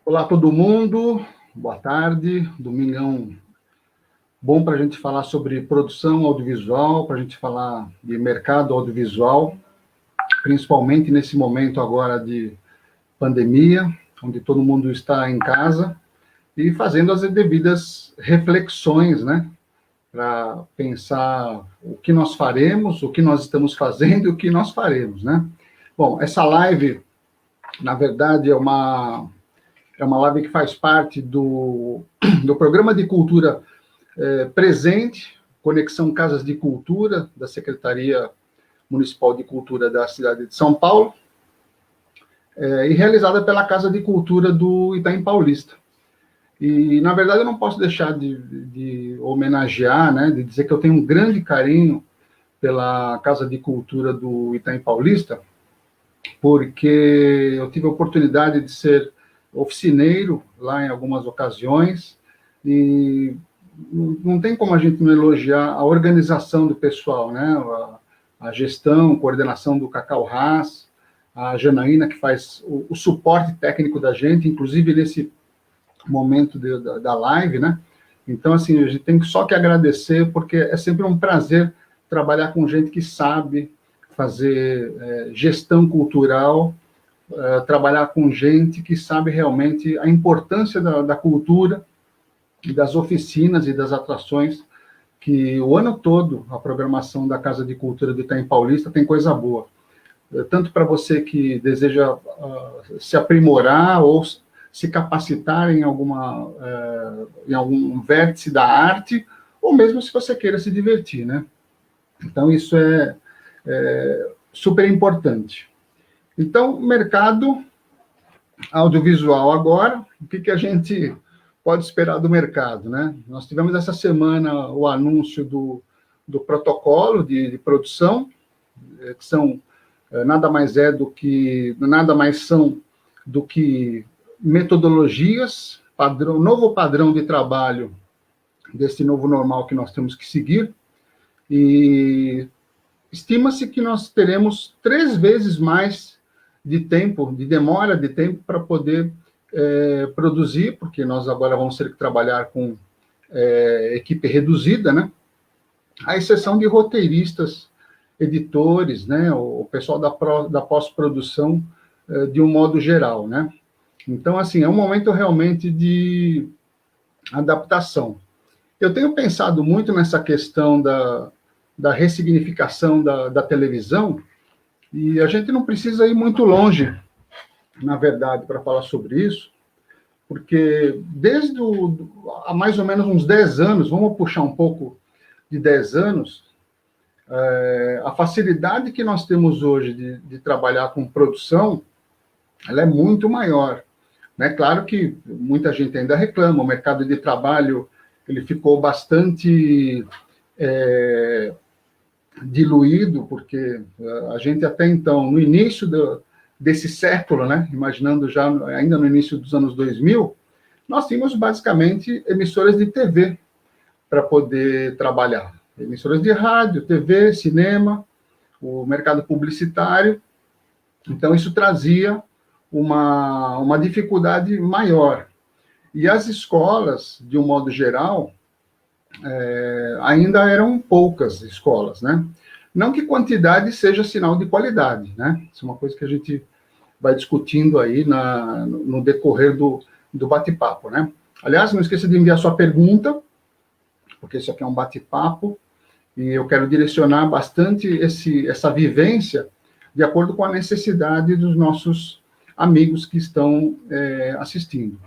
Olá, todo mundo. Boa tarde. Domingão bom para a gente falar sobre produção audiovisual, para a gente falar de mercado audiovisual, principalmente nesse momento agora de pandemia, onde todo mundo está em casa e fazendo as devidas reflexões, né? Para pensar o que nós faremos, o que nós estamos fazendo e o que nós faremos, né? Bom, essa live, na verdade, é uma live que faz parte do programa de cultura presente, Conexão Casas de Cultura, da Secretaria Municipal de Cultura da cidade de São Paulo, e realizada pela Casa de Cultura do Itaim Paulista. E, na verdade, eu não posso deixar de homenagear, né, de dizer que eu tenho um grande carinho pela Casa de Cultura do Itaim Paulista, porque eu tive a oportunidade de ser oficineiro lá em algumas ocasiões, e não tem como a gente não elogiar a organização do pessoal, né? A gestão, coordenação do Cacau Haas, a Janaína, que faz o suporte técnico da gente, inclusive nesse momento da live, né? Então, assim, a gente tem só que agradecer, porque é sempre um prazer trabalhar com gente que sabe fazer gestão cultural, trabalhar com gente que sabe realmente a importância da cultura, e das oficinas e das atrações, que o ano todo a programação da Casa de Cultura do Itaim Paulista tem coisa boa. Tanto para você que deseja se aprimorar ou se capacitar em algum vértice da arte, ou mesmo se você queira se divertir, né? Então, isso é super importante. Então, mercado audiovisual agora, o que a gente pode esperar do mercado, né? Nós tivemos essa semana o anúncio do protocolo de produção, que são nada mais são do que metodologias, novo padrão de trabalho desse novo normal que nós temos que seguir, e estima-se que nós teremos 3 vezes mais de demora de tempo para poder produzir, porque nós agora vamos ter que trabalhar com equipe reduzida, né? À exceção de roteiristas, editores, né? O pessoal da pós-produção, de um modo geral, né? Então, assim, é um momento realmente de adaptação. Eu tenho pensado muito nessa questão da ressignificação da televisão, e a gente não precisa ir muito longe, na verdade, para falar sobre isso, porque desde há mais ou menos uns 10 anos, vamos puxar um pouco de 10 anos, a facilidade que nós temos hoje de trabalhar com produção, ela é muito maior. Né? Claro que muita gente ainda reclama, o mercado de trabalho ele ficou bastante diluído, porque a gente até então, no início desse século, né, imaginando já ainda no início dos anos 2000, nós tínhamos basicamente emissoras de TV para poder trabalhar. Emissoras de rádio, TV, cinema, o mercado publicitário, Então, isso trazia uma dificuldade maior. E as escolas, de um modo geral, ainda eram poucas escolas, né? Não que quantidade seja sinal de qualidade, né? Isso é uma coisa que a gente vai discutindo aí no decorrer do bate-papo, né? Aliás, não esqueça de enviar sua pergunta, porque isso aqui é um bate-papo, e eu quero direcionar bastante essa vivência de acordo com a necessidade dos nossos amigos que estão assistindo.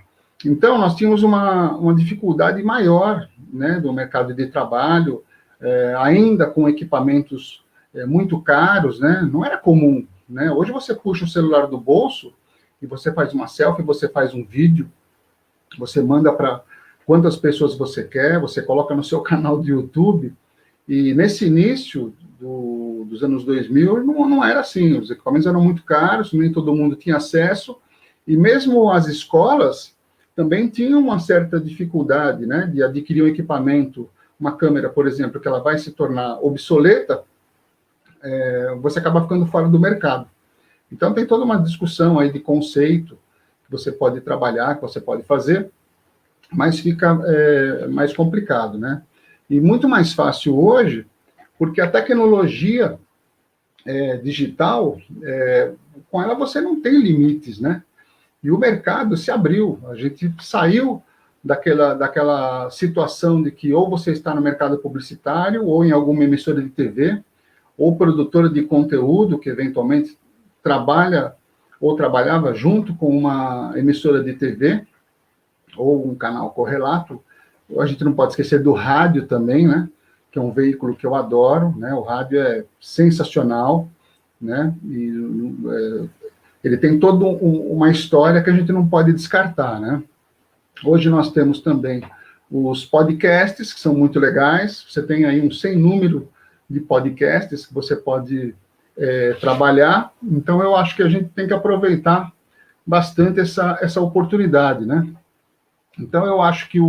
Então, nós tínhamos uma dificuldade maior, né, do mercado de trabalho, ainda com equipamentos muito caros, né, não era comum, né? Hoje você puxa o celular do bolso e você faz uma selfie, você faz um vídeo, você manda para quantas pessoas você quer, você coloca no seu canal do YouTube, e nesse início dos anos 2000, não era assim, os equipamentos eram muito caros, nem todo mundo tinha acesso, e mesmo as escolas também tinham uma certa dificuldade, né, de adquirir um equipamento, uma câmera, por exemplo, que ela vai se tornar obsoleta, você acaba ficando fora do mercado. Então, tem toda uma discussão aí de conceito que você pode trabalhar, que você pode fazer, mas fica mais complicado, né? E muito mais fácil hoje, porque a tecnologia digital, com ela você não tem limites, né? E o mercado se abriu, a gente saiu daquela situação de que ou você está no mercado publicitário, ou em alguma emissora de TV, ou produtora de conteúdo, que eventualmente trabalha ou trabalhava junto com uma emissora de TV, ou um canal correlato. A gente não pode esquecer do rádio também, né? Que é um veículo que eu adoro, né? O rádio é sensacional, né? E ele tem toda uma história que a gente não pode descartar, né? Hoje nós temos também os podcasts, que são muito legais. Você tem aí um sem número de podcasts que você pode trabalhar. Então, eu acho que a gente tem que aproveitar bastante essa oportunidade, né? Então, eu acho que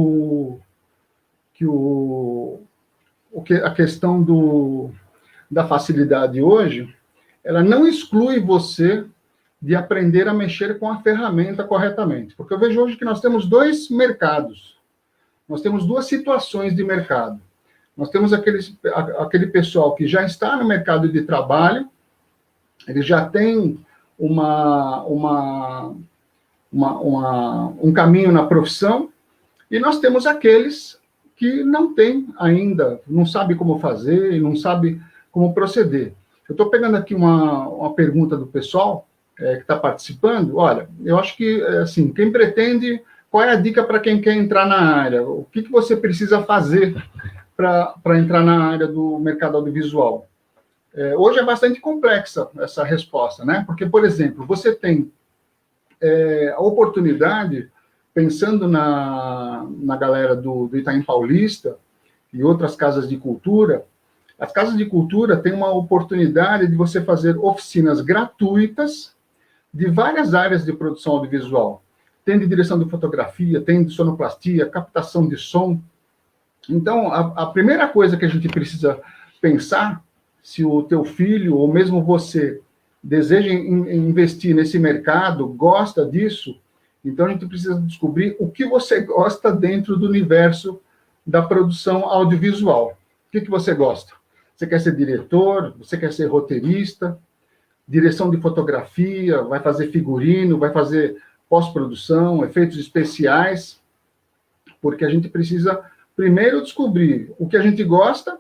a questão da facilidade hoje, ela não exclui você de aprender a mexer com a ferramenta corretamente. Porque eu vejo hoje que nós temos dois mercados, nós temos duas situações de mercado. Nós temos aquele pessoal que já está no mercado de trabalho, ele já tem um caminho na profissão, e nós temos aqueles que não têm ainda, não sabe como fazer, não sabe como proceder. Eu estou pegando aqui uma pergunta do pessoal que está participando. Olha, eu acho que, assim, quem pretende, qual é a dica para quem quer entrar na área? O que você precisa fazer para entrar na área do mercado audiovisual? Hoje é bastante complexa essa resposta, né? Porque, por exemplo, você tem a oportunidade, pensando na galera do Itaim Paulista e outras casas de cultura, as casas de cultura têm uma oportunidade de você fazer oficinas gratuitas de várias áreas de produção audiovisual. Tem de direção de fotografia, tem de sonoplastia, captação de som. Então, a primeira coisa que a gente precisa pensar, se o teu filho, ou mesmo você, deseja investir nesse mercado, gosta disso, então a gente precisa descobrir o que você gosta dentro do universo da produção audiovisual. O que você gosta? Você quer ser diretor? Você quer ser roteirista? Direção de fotografia? Vai fazer figurino? Vai fazer pós-produção? Efeitos especiais? Porque a gente precisa primeiro descobrir o que a gente gosta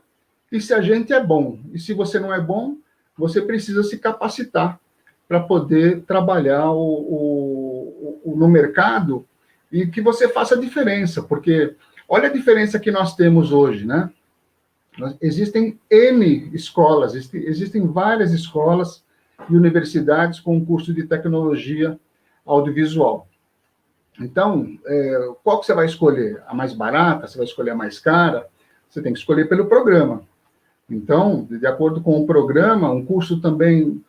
e se a gente é bom. E se você não é bom, você precisa se capacitar para poder trabalhar no mercado e que você faça a diferença, porque olha a diferença que nós temos hoje, né? Existem N escolas, existem várias escolas e universidades com curso de tecnologia audiovisual. Então, qual que você vai escolher? A mais barata? Você vai escolher a mais cara? Você tem que escolher pelo programa. Então, de acordo com o programa, um curso também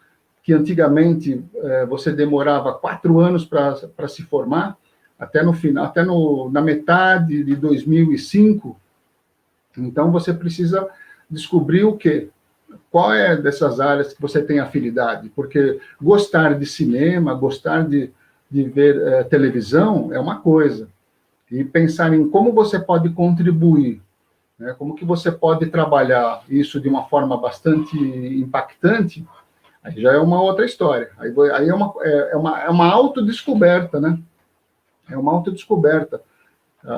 que antigamente você demorava 4 anos para se formar, até no final, na metade de 2005. Então, você precisa descobrir o quê? qual é dessas áreas que você tem afinidade? Porque gostar de cinema, gostar de ver televisão é uma coisa, e pensar em como você pode contribuir, né, como que você pode trabalhar isso de uma forma bastante impactante, aí já é uma outra história. Aí é uma autodescoberta, né? É uma autodescoberta,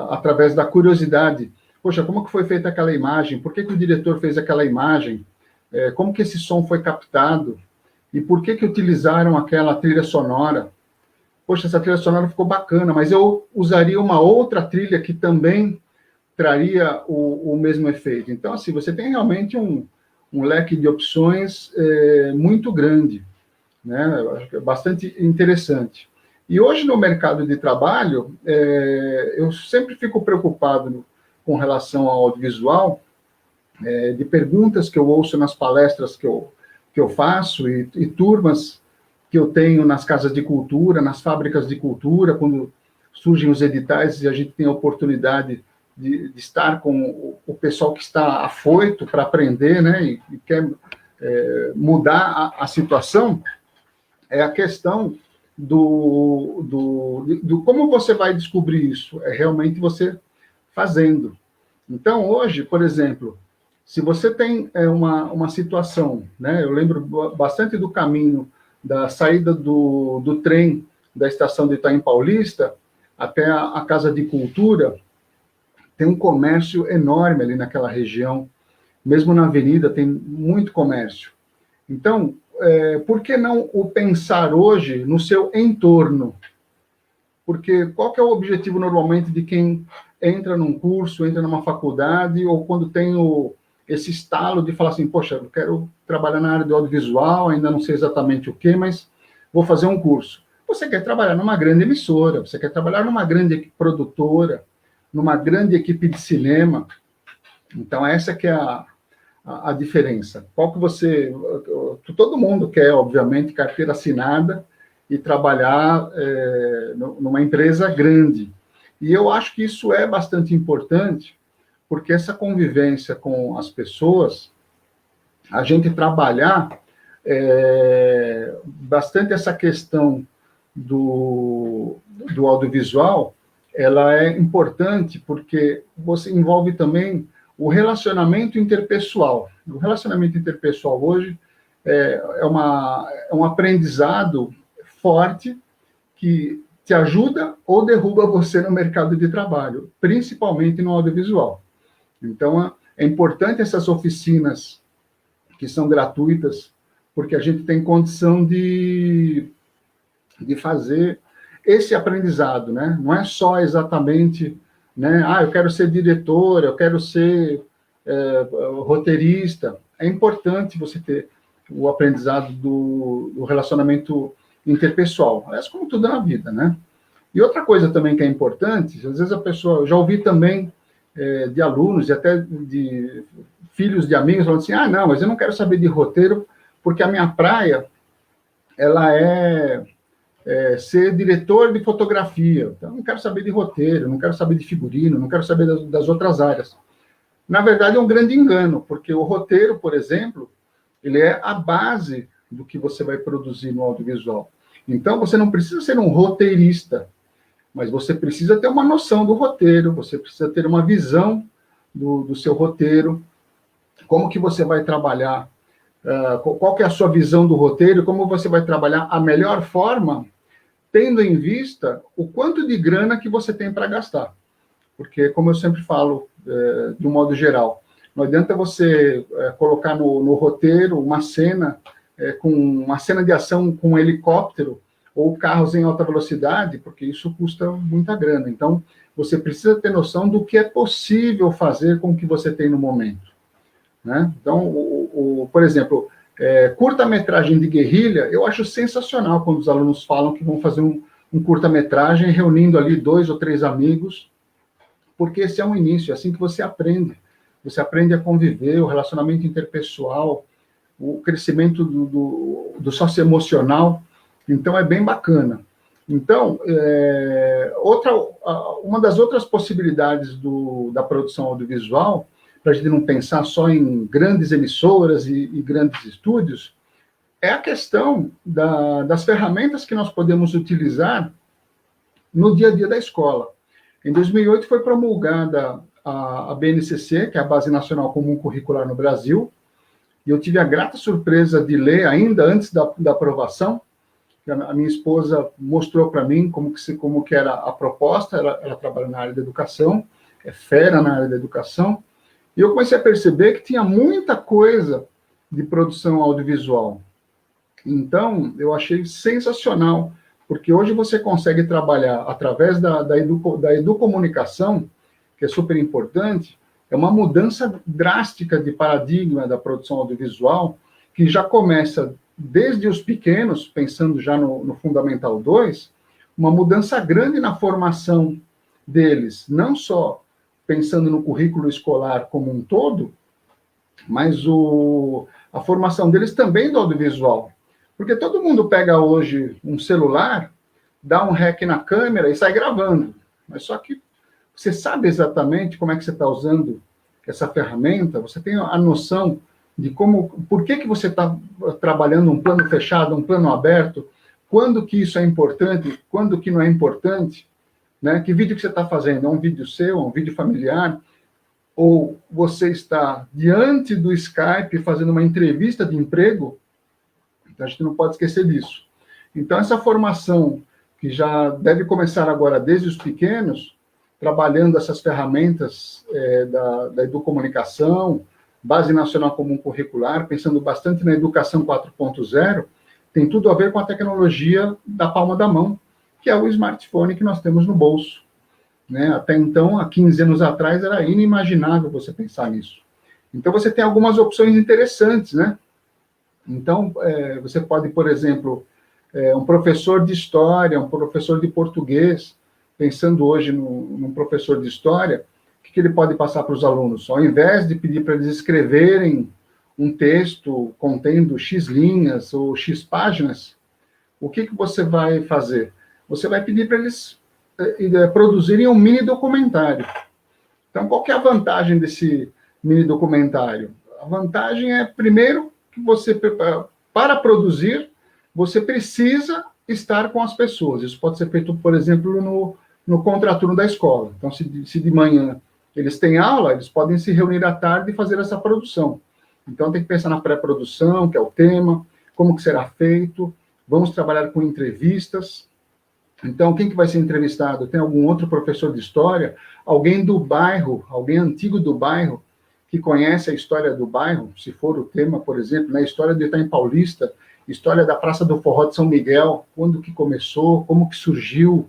através da curiosidade. Poxa, como que foi feita aquela imagem? Por que que o diretor fez aquela imagem? Como que esse som foi captado? E por que que utilizaram aquela trilha sonora? Poxa, essa trilha sonora ficou bacana, mas eu usaria uma outra trilha que também traria o mesmo efeito. Então, assim, você tem realmente um leque de opções muito grande, né? Eu acho que é bastante interessante. E hoje, no mercado de trabalho, eu sempre fico preocupado com relação ao audiovisual, de perguntas que eu ouço nas palestras que eu faço e turmas que eu tenho nas casas de cultura, nas fábricas de cultura, quando surgem os editais e a gente tem a oportunidade de estar com o pessoal que está afoito para aprender, né, e quer mudar a situação, é a questão do como você vai descobrir isso. É realmente você fazendo. Então, hoje, por exemplo, se você tem uma situação, né, eu lembro bastante do caminho da saída do trem da estação de Itaim Paulista até a Casa de Cultura, tem um comércio enorme ali naquela região, mesmo na avenida tem muito comércio. Então, por que não o pensar hoje no seu entorno? Porque qual que é o objetivo normalmente de quem entra num curso, entra numa faculdade, ou quando tem esse estalo de falar assim, poxa, eu quero trabalhar na área do audiovisual, ainda não sei exatamente o que, mas vou fazer um curso. Você quer trabalhar numa grande emissora, você quer trabalhar numa grande produtora, numa grande equipe de cinema. Então, essa que é a diferença. Qual que você... Todo mundo quer, obviamente, carteira assinada e trabalhar numa empresa grande. E eu acho que isso é bastante importante, porque essa convivência com as pessoas, a gente trabalhar bastante essa questão do audiovisual, ela é importante porque você envolve também o relacionamento interpessoal. O relacionamento interpessoal hoje é um aprendizado forte que te ajuda ou derruba você no mercado de trabalho, principalmente no audiovisual. Então, é importante essas oficinas que são gratuitas, porque a gente tem condição de fazer esse aprendizado, né? Não é só exatamente, né? Eu quero ser diretor, eu quero ser roteirista. É importante você ter o aprendizado do relacionamento interpessoal. Aliás, como tudo na vida, né? E outra coisa também que é importante, às vezes a pessoa... Eu já ouvi também de alunos e até de filhos de amigos falando assim, não, mas eu não quero saber de roteiro porque a minha praia, ela ser diretor de fotografia. Então, eu não quero saber de roteiro, não quero saber de figurino, não quero saber das outras áreas. Na verdade, é um grande engano, porque o roteiro, por exemplo, ele é a base do que você vai produzir no audiovisual. Então, você não precisa ser um roteirista, mas você precisa ter uma noção do roteiro, você precisa ter uma visão do seu roteiro, como que você vai trabalhar, qual que é a sua visão do roteiro, como você vai trabalhar a melhor forma, tendo em vista o quanto de grana que você tem para gastar. Porque, como eu sempre falo, de um modo geral, não adianta você colocar no roteiro uma cena, com uma cena de ação com um helicóptero ou carros em alta velocidade, porque isso custa muita grana. Então, você precisa ter noção do que é possível fazer com o que você tem no momento, né? Então, por exemplo, curta-metragem de guerrilha, eu acho sensacional quando os alunos falam que vão fazer um curta-metragem reunindo ali 2 ou 3 amigos, porque esse é um início, é assim que você aprende. Você aprende a conviver, o relacionamento interpessoal, o crescimento do socioemocional. Então, é bem bacana. Então, uma das outras possibilidades da produção audiovisual, para a gente não pensar só em grandes emissoras e grandes estúdios, é a questão das ferramentas que nós podemos utilizar no dia a dia da escola. Em 2008 foi promulgada a BNCC, que é a Base Nacional Comum Curricular no Brasil, e eu tive a grata surpresa de ler, ainda antes da aprovação, que a minha esposa mostrou para mim como que era a proposta, ela trabalha na área da educação, é fera na área da educação, e eu comecei a perceber que tinha muita coisa de produção audiovisual. Então, eu achei sensacional, porque hoje você consegue trabalhar através da educomunicação, que é super importante, é uma mudança drástica de paradigma da produção audiovisual, que já começa desde os pequenos, pensando já no Fundamental 2, uma mudança grande na formação deles, não só pensando no currículo escolar como um todo, mas a formação deles também do audiovisual. Porque todo mundo pega hoje um celular, dá um rec na câmera e sai gravando. Mas só que você sabe exatamente como é que você está usando essa ferramenta, você tem a noção de por que você está trabalhando um plano fechado, um plano aberto, quando que isso é importante, quando que não é importante, né? Que vídeo que você está fazendo? É um vídeo seu, é um vídeo familiar? Ou você está diante do Skype fazendo uma entrevista de emprego? Então, a gente não pode esquecer disso. Então, essa formação, que já deve começar agora desde os pequenos, trabalhando essas ferramentas da educomunicação, Base Nacional Comum Curricular, pensando bastante na educação 4.0, tem tudo a ver com a tecnologia da palma da mão, que é o smartphone que nós temos no bolso. Né? Até então, há 15 anos atrás, era inimaginável você pensar nisso. Então, você tem algumas opções interessantes, né? Então, você pode, por exemplo, um professor de história, um professor de português, pensando hoje num professor de história, o que ele pode passar para os alunos? Ao invés de pedir para eles escreverem um texto contendo X linhas ou X páginas, o que você vai fazer? Você vai pedir para eles produzirem um mini documentário. Então, qual que é a vantagem desse mini documentário? A vantagem é, primeiro, que você, para produzir, você precisa estar com as pessoas. Isso pode ser feito, por exemplo, no contraturno da escola. Então, se de manhã eles têm aula, eles podem se reunir à tarde e fazer essa produção. Então, tem que pensar na pré-produção, que é o tema, como que será feito, vamos trabalhar com entrevistas. Então, quem que vai ser entrevistado? Tem algum outro professor de história? Alguém do bairro, alguém antigo do bairro, que conhece a história do bairro, se for o tema, por exemplo, na história do Itaim Paulista, história da Praça do Forró de São Miguel, quando que começou, como que surgiu,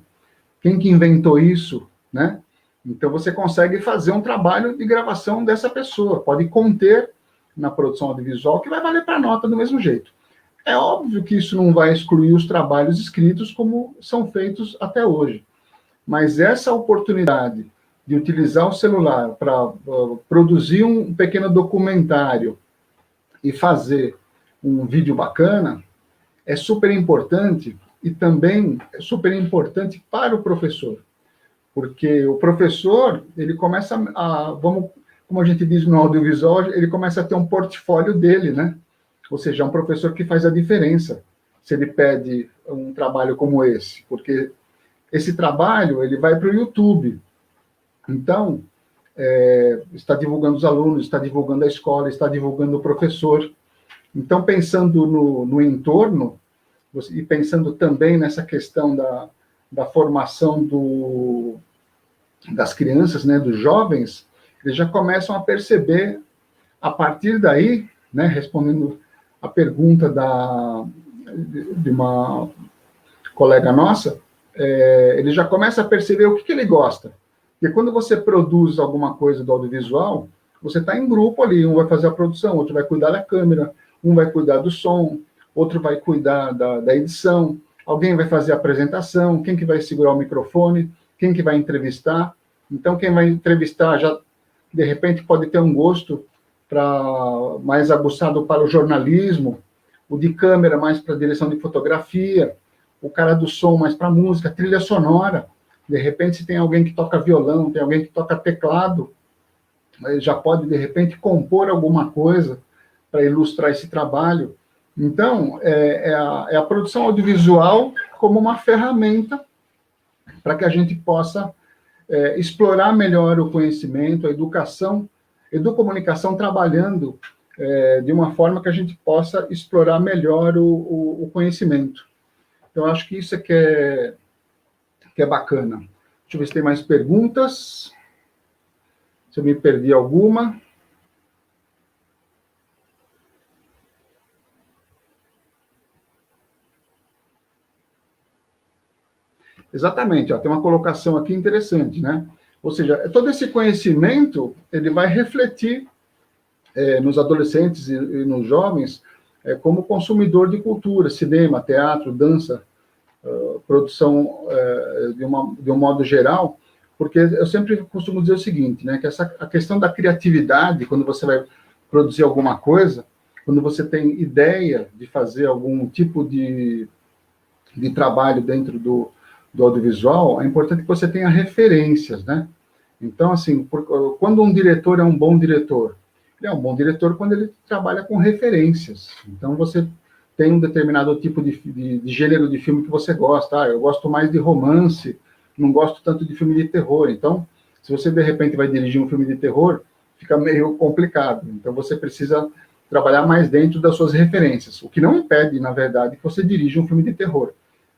quem que inventou isso, né? Então, você consegue fazer um trabalho de gravação dessa pessoa, pode conter na produção audiovisual, que vai valer para a nota do mesmo jeito. É óbvio que isso não vai excluir os trabalhos escritos como são feitos até hoje, mas essa oportunidade de utilizar o celular para produzir um pequeno documentário e fazer um vídeo bacana é super importante, e também é super importante para o professor, porque o professor, ele começa como a gente diz no audiovisual, ele começa a ter um portfólio dele, né? Ou seja, é um professor que faz a diferença se ele pede um trabalho como esse, porque esse trabalho ele vai para o YouTube. Então, está divulgando os alunos, está divulgando a escola, está divulgando o professor. Então, pensando no entorno, e pensando também nessa questão da formação das crianças, né, dos jovens, eles já começam a perceber, a partir daí, né, respondendo a pergunta de uma colega nossa, ele já começa a perceber o que ele gosta. Porque quando você produz alguma coisa do audiovisual, você está em grupo ali, um vai fazer a produção, outro vai cuidar da câmera, um vai cuidar do som, outro vai cuidar da edição, alguém vai fazer a apresentação, quem que vai segurar o microfone, quem que vai entrevistar. Então, quem vai entrevistar já, de repente, pode ter um gosto mais aguçado para o jornalismo, o de câmera mais para a direção de fotografia, o cara do som mais para música, trilha sonora. De repente, se tem alguém que toca violão, tem alguém que toca teclado, já pode, de repente, compor alguma coisa para ilustrar esse trabalho. Então, é a produção audiovisual como uma ferramenta para que a gente possa explorar melhor o conhecimento, a educação, educomunicação trabalhando de uma forma que a gente possa explorar melhor o conhecimento. Então, acho que isso que é bacana. Deixa eu ver se tem mais perguntas. Se eu me perdi alguma. Exatamente, ó, tem uma colocação aqui interessante, né? Ou seja, todo esse conhecimento, ele vai refletir nos adolescentes e nos jovens como consumidor de cultura, cinema, teatro, dança, produção de um modo geral, porque eu sempre costumo dizer o seguinte, né, que a questão da criatividade, quando você vai produzir alguma coisa, quando você tem ideia de fazer algum tipo de trabalho dentro do audiovisual, é importante que você tenha referências, né? Então, assim, quando um diretor é um bom diretor? Ele é um bom diretor quando ele trabalha com referências. Então, você tem um determinado tipo de gênero de filme que você gosta. Eu gosto mais de romance, não gosto tanto de filme de terror. Então, se você, de repente, vai dirigir um filme de terror, fica meio complicado. Então, você precisa trabalhar mais dentro das suas referências. O que não impede, na verdade, que você dirija um filme de terror.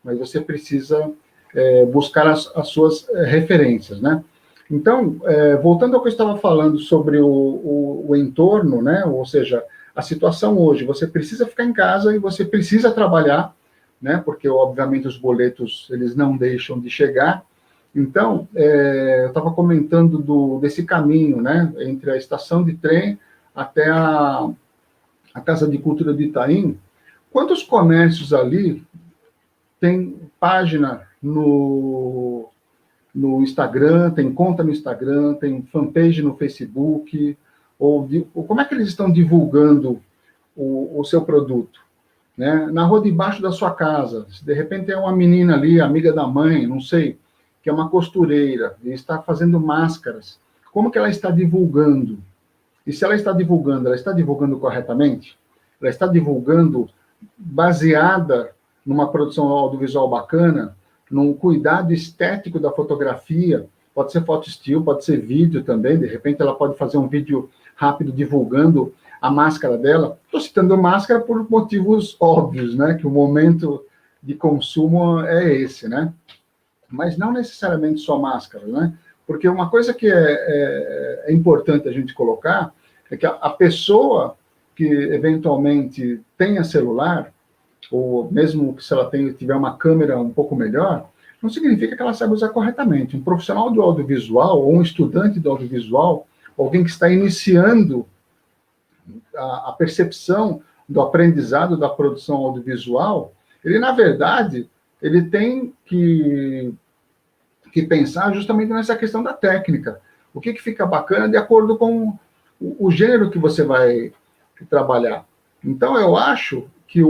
Mas você precisa buscar as suas referências, né? Então, voltando ao que eu estava falando sobre o entorno, né? Ou seja, a situação hoje, você precisa ficar em casa e você precisa trabalhar, né? Porque, obviamente, os boletos, eles não deixam de chegar. Então, eu estava comentando desse caminho, né? Entre a estação de trem até a Casa de Cultura de Itaim. Quantos comércios ali tem página no Instagram, tem conta no Instagram, tem fanpage no Facebook, ou como é que eles estão divulgando o seu produto? Né? Na rua de baixo da sua casa, se de repente é uma menina ali, amiga da mãe, não sei, que é uma costureira, e está fazendo máscaras, como que ela está divulgando? E se ela está divulgando corretamente? Ela está divulgando baseada numa produção audiovisual bacana, num cuidado estético da fotografia, pode ser foto still, pode ser vídeo também, de repente ela pode fazer um vídeo rápido divulgando a máscara dela. Estou citando máscara por motivos óbvios, né, que o momento de consumo é esse, né, mas não necessariamente só máscara, né, porque uma coisa que é importante a gente colocar é que a pessoa que eventualmente tenha celular, ou mesmo que se ela tiver uma câmera um pouco melhor, não significa que ela saiba usar corretamente. Um profissional do audiovisual, ou um estudante do audiovisual, alguém que está iniciando a percepção do aprendizado da produção audiovisual, ele, na verdade, ele tem que pensar justamente nessa questão da técnica. O que fica bacana de acordo com o gênero que você vai trabalhar. Então, eu acho que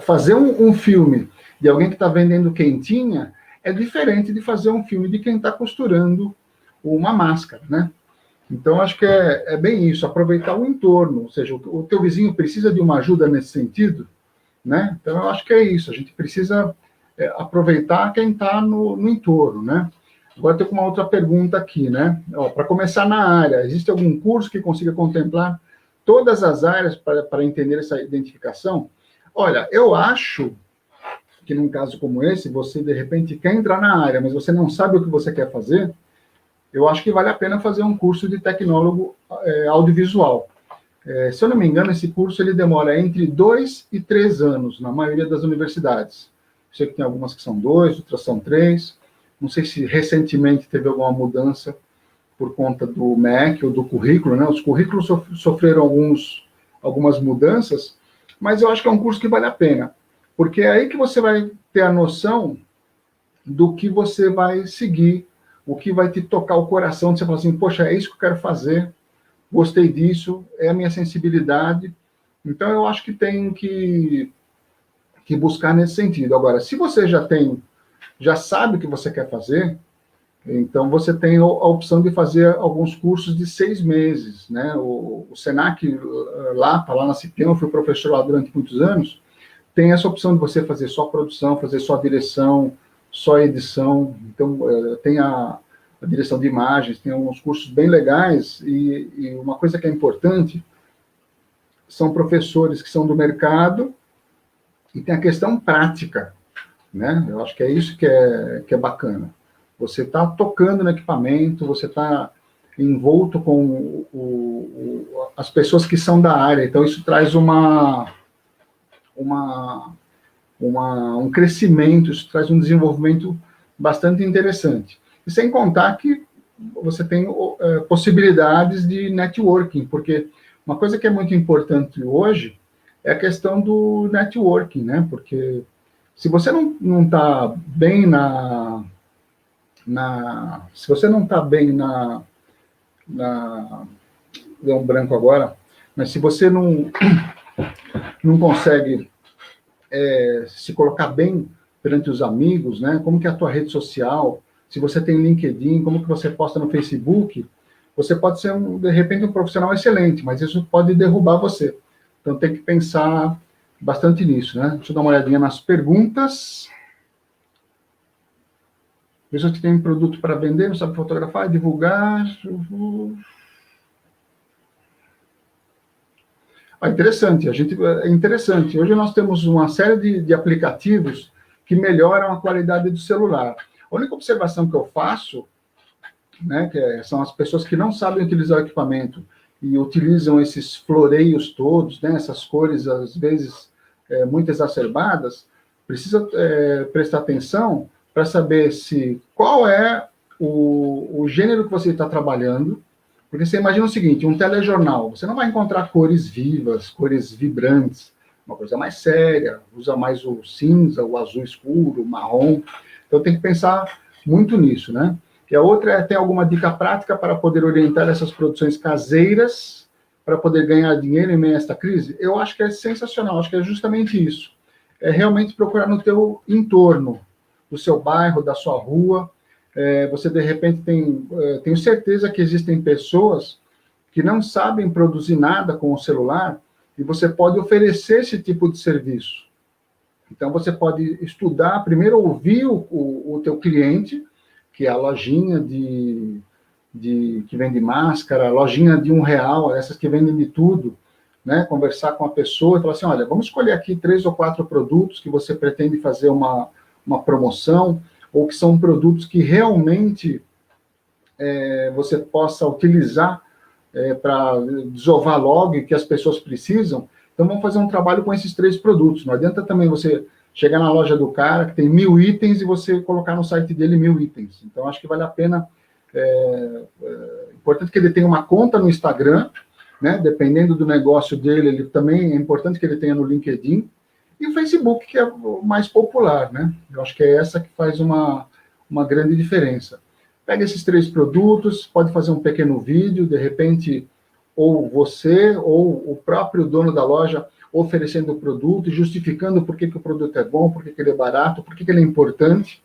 fazer um filme de alguém que está vendendo quentinha é diferente de fazer um filme de quem está costurando uma máscara, né? Então, acho que é bem isso, aproveitar o entorno, ou seja, o teu vizinho precisa de uma ajuda nesse sentido, né? Então, eu acho que é isso, a gente precisa aproveitar quem está no entorno, né? Agora tem uma outra pergunta aqui, né? Para começar na área, existe algum curso que consiga contemplar todas as áreas para entender essa identificação? Olha, eu acho que num caso como esse, você de repente quer entrar na área, mas você não sabe o que você quer fazer, eu acho que vale a pena fazer um curso de tecnólogo audiovisual. Se eu não me engano, esse curso ele demora entre 2 e 3 anos, na maioria das universidades. Eu sei que tem algumas que são 2, outras são 3. Não sei se recentemente teve alguma mudança por conta do MEC ou do currículo, né? Os currículos sofreram algumas mudanças, mas eu acho que é um curso que vale a pena, porque é aí que você vai ter a noção do que você vai seguir, o que vai te tocar o coração, de você falar assim, poxa, é isso que eu quero fazer, gostei disso, é a minha sensibilidade. Então, eu acho que tem que buscar nesse sentido. Agora, se você já sabe o que você quer fazer, Então, você tem a opção de fazer alguns cursos de 6 meses, né? O Senac, Lapa, lá na Cipião, eu fui professor lá durante muitos anos, tem essa opção de você fazer só produção, fazer só direção, só edição. Então, tem a direção de imagens, tem alguns cursos bem legais, e uma coisa que é importante, são professores que são do mercado, e tem a questão prática, né? Eu acho que é isso que é bacana. Você está tocando no equipamento, você está envolto com as pessoas que são da área, então isso traz um crescimento, isso traz um desenvolvimento bastante interessante. E sem contar que você tem possibilidades de networking, porque uma coisa que é muito importante hoje é a questão do networking, né? Porque se você não está bem se você não está bem deu um branco agora, mas se você não consegue se colocar bem perante os amigos, né? Como que é a tua rede social? Se você tem LinkedIn, como que você posta no Facebook? Você pode ser, de repente, um profissional excelente, mas isso pode derrubar você. Então, tem que pensar bastante nisso, né? Deixa eu dar uma olhadinha nas perguntas. Pessoas que têm produto para vender, não sabe fotografar, divulgar. Interessante, é interessante. Hoje nós temos uma série de aplicativos que melhoram a qualidade do celular. A única observação que eu faço, né, são as pessoas que não sabem utilizar o equipamento e utilizam esses floreios todos, né, essas cores, às vezes, muito exacerbadas, precisa prestar atenção para saber qual é o gênero que você está trabalhando, porque você imagina o seguinte, um telejornal, você não vai encontrar cores vivas, cores vibrantes, uma coisa mais séria, usa mais o cinza, o azul escuro, o marrom, então tem que pensar muito nisso, né? E a outra tem alguma dica prática para poder orientar essas produções caseiras, para poder ganhar dinheiro em meio a esta crise? Eu acho que é sensacional, acho que é justamente isso. É realmente procurar no teu entorno, do seu bairro, da sua rua. Você, de repente, tenho certeza que existem pessoas que não sabem produzir nada com o celular e você pode oferecer esse tipo de serviço. Então, você pode estudar, primeiro ouvir o teu cliente, que é a lojinha que vende máscara, a lojinha de R$1, essas que vendem de tudo, né? Conversar com a pessoa e falar assim, olha, vamos escolher aqui 3 ou 4 produtos que você pretende fazer uma promoção, ou que são produtos que realmente você possa utilizar para desovar logo e que as pessoas precisam. Então, vamos fazer um trabalho com esses 3 produtos. Não adianta também você chegar na loja do cara, que tem 1000 itens, e você colocar no site dele 1000 itens. Então, acho que vale a pena. Importante que ele tenha uma conta no Instagram, né? Dependendo do negócio dele, ele também é importante que ele tenha no LinkedIn, e o Facebook, que é o mais popular, né? Eu acho que é essa que faz uma grande diferença. Pega esses 3 produtos, pode fazer um pequeno vídeo, de repente, ou você, ou o próprio dono da loja oferecendo o produto, justificando por que o produto é bom, por que ele é barato, por que ele é importante,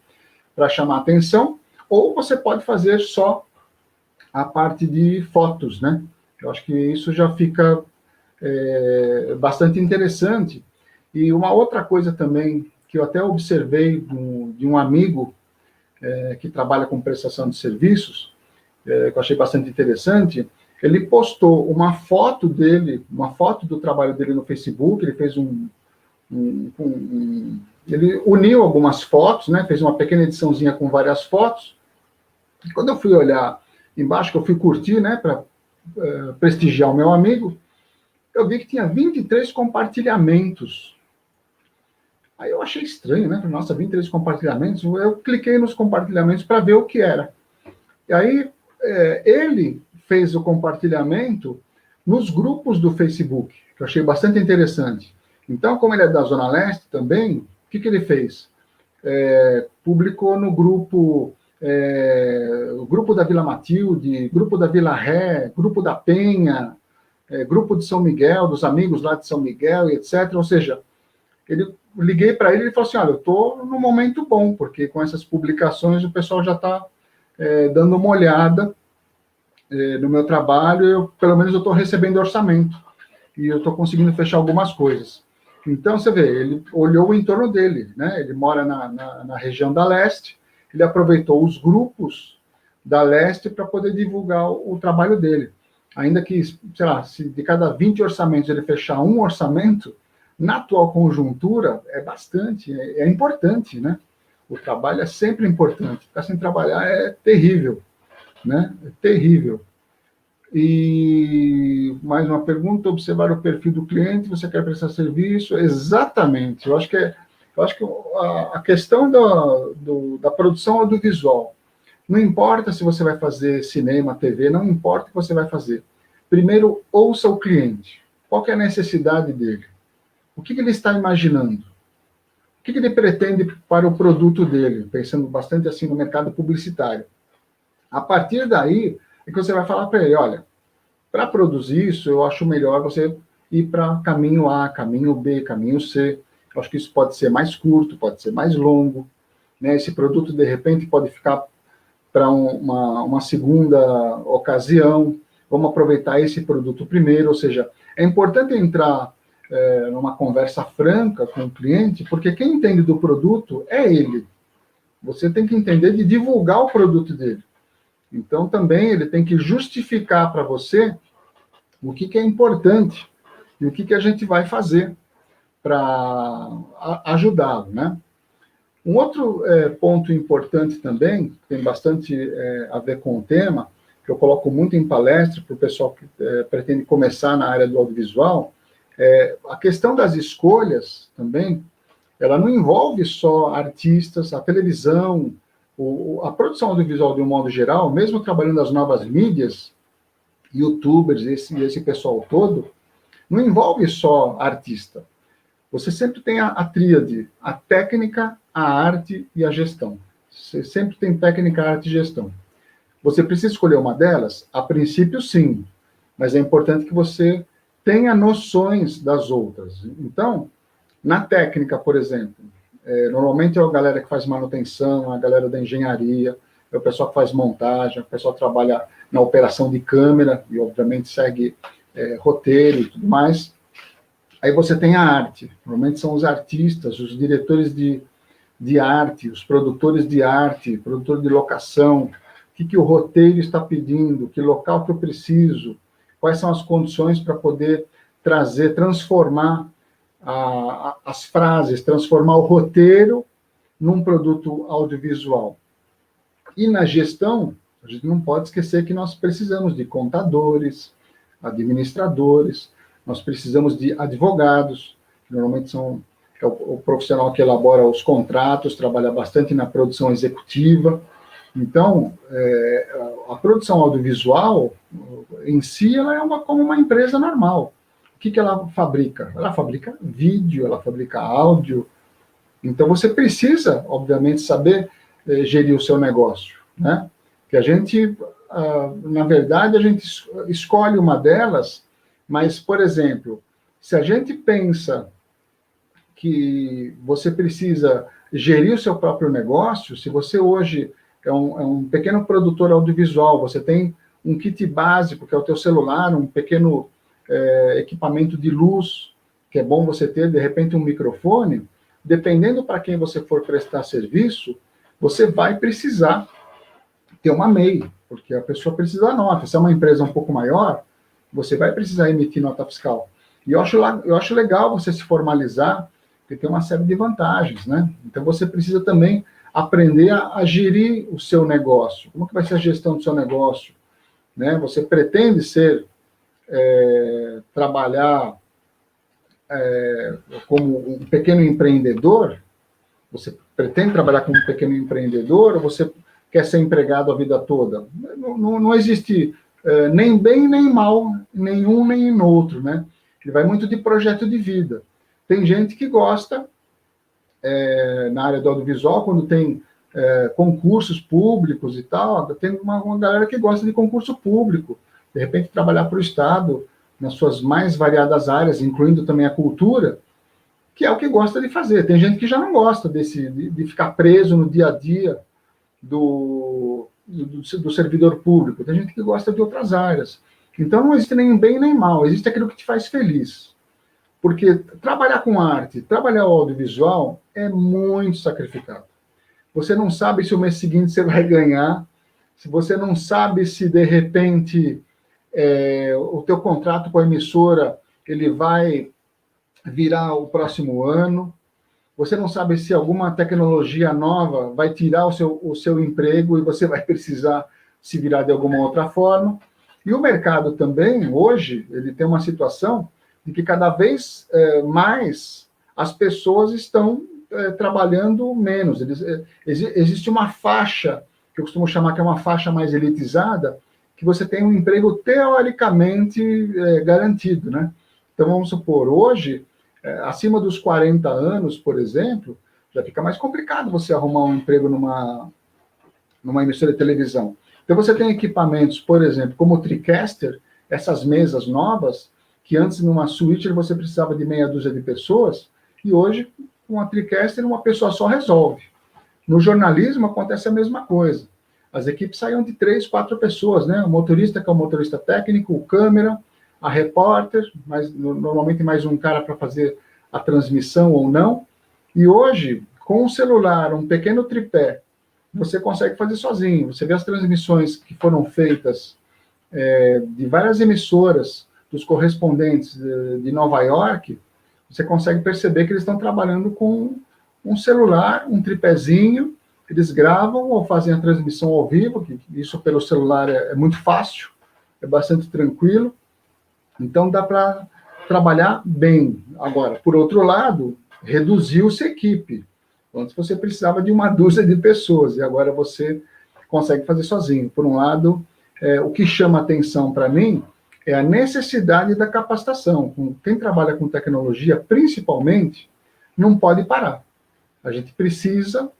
para chamar atenção, ou você pode fazer só a parte de fotos, né? Eu acho que isso já fica bastante interessante. E uma outra coisa também, que eu até observei de um amigo que trabalha com prestação de serviços, que eu achei bastante interessante, ele postou uma foto dele, uma foto do trabalho dele no Facebook, ele fez ele uniu algumas fotos, né, fez uma pequena ediçãozinha com várias fotos, e quando eu fui olhar embaixo, que eu fui curtir, né, para prestigiar o meu amigo, eu vi que tinha 23 compartilhamentos. Aí eu achei estranho, né? Nossa, 23 compartilhamentos. Eu cliquei nos compartilhamentos para ver o que era. E aí ele fez o compartilhamento nos grupos do Facebook, que eu achei bastante interessante. Então, como ele é da Zona Leste também, o que ele fez? Publicou no grupo, o grupo da Vila Matilde, grupo da Vila Ré, grupo da Penha, grupo de São Miguel, dos amigos lá de São Miguel, e etc. Ou seja, liguei para ele e ele falou assim, olha, eu estou num momento bom, porque com essas publicações o pessoal já está dando uma olhada no meu trabalho, pelo menos eu estou recebendo orçamento, e eu estou conseguindo fechar algumas coisas. Então, você vê, ele olhou o entorno dele, né? Ele mora na região da Leste, ele aproveitou os grupos da Leste para poder divulgar o trabalho dele. Ainda que, sei lá, se de cada 20 orçamentos ele fechar um orçamento, na atual conjuntura, é bastante, é importante, né? O trabalho é sempre importante. Ficar sem trabalhar é terrível, né? É terrível. E mais uma pergunta: observar o perfil do cliente, você quer prestar serviço? Exatamente. Eu acho que a questão da produção audiovisual, não importa se você vai fazer cinema, TV, não importa o que você vai fazer. Primeiro, ouça o cliente. Qual que é a necessidade dele? O que ele está imaginando? O que ele pretende para o produto dele? Pensando bastante assim no mercado publicitário. A partir daí, é que você vai falar para ele: olha, para produzir isso, eu acho melhor você ir para caminho A, caminho B, caminho C. Eu acho que isso pode ser mais curto, pode ser mais longo, né? Esse produto, de repente, pode ficar para uma segunda ocasião. Vamos aproveitar esse produto primeiro. Ou seja, é importante entrar numa conversa franca com o cliente, porque quem entende do produto é ele. Você tem que entender de divulgar o produto dele. Então, também, ele tem que justificar para você o que é importante e o que a gente vai fazer para ajudá-lo, né? Um outro ponto importante também, que tem bastante a ver com o tema, que eu coloco muito em palestra para o pessoal que pretende começar na área do audiovisual, a questão das escolhas também, ela não envolve só artistas, a televisão, a produção audiovisual de um modo geral, mesmo trabalhando nas novas mídias, youtubers, esse pessoal todo, não envolve só artista. Você sempre tem a tríade, a técnica, a arte e a gestão. Você sempre tem técnica, arte e gestão. Você precisa escolher uma delas? A princípio, sim. Mas é importante que você tenha noções das outras. Então, na técnica, por exemplo, normalmente é a galera que faz manutenção, a galera da engenharia, é o pessoal que faz montagem, o pessoal que trabalha na operação de câmera, e obviamente segue roteiro e tudo mais. Aí você tem a arte, normalmente são os artistas, os diretores de arte, os produtores de arte, produtor de locação, o que o roteiro está pedindo, que local que eu preciso, quais são as condições para poder trazer, transformar as frases, transformar o roteiro num produto audiovisual. E na gestão, a gente não pode esquecer que nós precisamos de contadores, administradores, nós precisamos de advogados, que normalmente é o profissional que elabora os contratos, trabalha bastante na produção executiva. Então, a produção audiovisual, em si, ela é como uma empresa normal. O que ela fabrica? Ela fabrica vídeo, ela fabrica áudio. Então, você precisa, obviamente, saber gerir o seu negócio, né? Que a gente, na verdade, a gente escolhe uma delas, mas, por exemplo, se a gente pensa que você precisa gerir o seu próprio negócio, se você hoje é um pequeno produtor audiovisual, você tem um kit básico, que é o teu celular, um pequeno equipamento de luz, que é bom você ter, de repente, um microfone, dependendo para quem você for prestar serviço, você vai precisar ter uma MEI, porque a pessoa precisa da nota. Se é uma empresa um pouco maior, você vai precisar emitir nota fiscal. E eu acho legal você se formalizar, porque tem uma série de vantagens, né? Então, você precisa também aprender a gerir o seu negócio. Como que vai ser a gestão do seu negócio? Né? Você pretende trabalhar como um pequeno empreendedor? Você pretende trabalhar como um pequeno empreendedor ou você quer ser empregado a vida toda? Não existe nem bem nem mal, nenhum nem no outro, né? Ele vai muito de projeto de vida. Tem gente que gosta, na área do audiovisual, quando tem concursos públicos e tal, tem uma galera que gosta de concurso público, de repente trabalhar para o Estado, nas suas mais variadas áreas, incluindo também a cultura, que é o que gosta de fazer. Tem gente que já não gosta de ficar preso no dia a dia do servidor público, tem gente que gosta de outras áreas. Então, não existe nem bem nem mal, existe aquilo que te faz feliz. Porque trabalhar com arte, trabalhar o audiovisual é muito sacrificado. Você não sabe se o mês seguinte você vai ganhar, se você não sabe se, de repente, o teu contrato com a emissora ele vai virar o próximo ano, você não sabe se alguma tecnologia nova vai tirar o seu emprego e você vai precisar se virar de alguma outra forma. E o mercado também, hoje, ele tem uma situação de que cada vez mais as pessoas estão trabalhando menos. Existe uma faixa, que eu costumo chamar que é uma faixa mais elitizada, que você tem um emprego teoricamente garantido, né? Então, vamos supor, hoje, acima dos 40 anos, por exemplo, já fica mais complicado você arrumar um emprego numa emissora de televisão. Então, você tem equipamentos, por exemplo, como o TriCaster, essas mesas novas, que antes, numa suíte, você precisava de meia dúzia de pessoas, e hoje, com a TriCaster, uma pessoa só resolve. No jornalismo, acontece a mesma coisa. As equipes saíam de 3, 4 pessoas, né? O motorista, que é o motorista técnico, o câmera, a repórter, normalmente mais um cara para fazer a transmissão ou não. E hoje, com um celular, um pequeno tripé, você consegue fazer sozinho. Você vê as transmissões que foram feitas de várias emissoras, dos correspondentes de Nova York, você consegue perceber que eles estão trabalhando com um celular, um tripézinho, eles gravam ou fazem a transmissão ao vivo, que isso pelo celular é muito fácil, é bastante tranquilo, então dá para trabalhar bem. Agora, por outro lado, reduziu-se a equipe. Antes você precisava de uma dúzia de pessoas, e agora você consegue fazer sozinho. Por um lado, o que chama atenção para mim é a necessidade da capacitação. Quem trabalha com tecnologia, principalmente, não pode parar. A gente precisa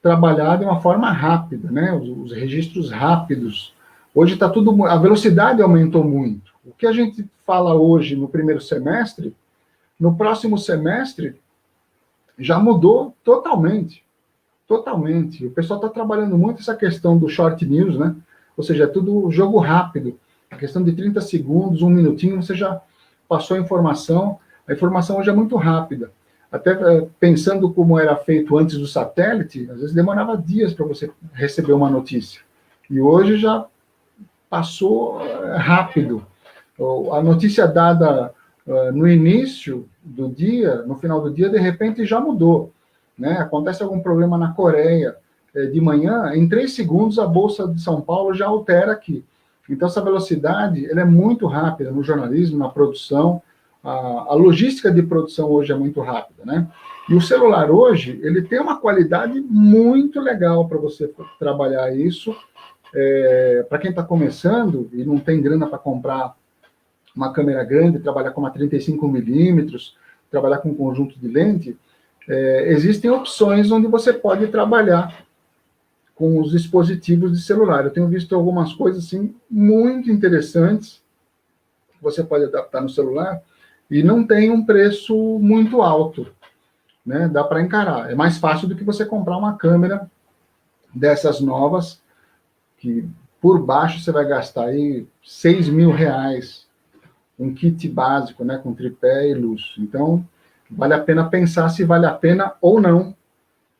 trabalhar de uma forma rápida, né? Os registros rápidos. Hoje está tudo... A velocidade aumentou muito. O que a gente fala hoje no primeiro semestre, no próximo semestre, já mudou totalmente. Totalmente. O pessoal está trabalhando muito essa questão do short news, né? Ou seja, é tudo jogo rápido. A questão de 30 segundos, 1 minutinho, você já passou a informação. A informação hoje é muito rápida. Até pensando como era feito antes do satélite, às vezes demorava dias para você receber uma notícia. E hoje já passou rápido. A notícia dada no início do dia, no final do dia, de repente já mudou. Né? Acontece algum problema na Coreia de manhã, em 3 segundos a Bolsa de São Paulo já altera aqui. Então, essa velocidade ela é muito rápida no jornalismo, na produção. A logística de produção hoje é muito rápida, né? E o celular hoje, ele tem uma qualidade muito legal para você trabalhar isso. Para quem está começando e não tem grana para comprar uma câmera grande, trabalhar com uma 35mm, trabalhar com um conjunto de lente, existem opções onde você pode trabalhar com os dispositivos de celular. Eu tenho visto algumas coisas assim, muito interessantes que você pode adaptar no celular e não tem um preço muito alto, né? Dá para encarar. É mais fácil do que você comprar uma câmera dessas novas, que por baixo você vai gastar aí R$6.000, um kit básico, né, com tripé e luz. Então, vale a pena pensar se vale a pena ou não,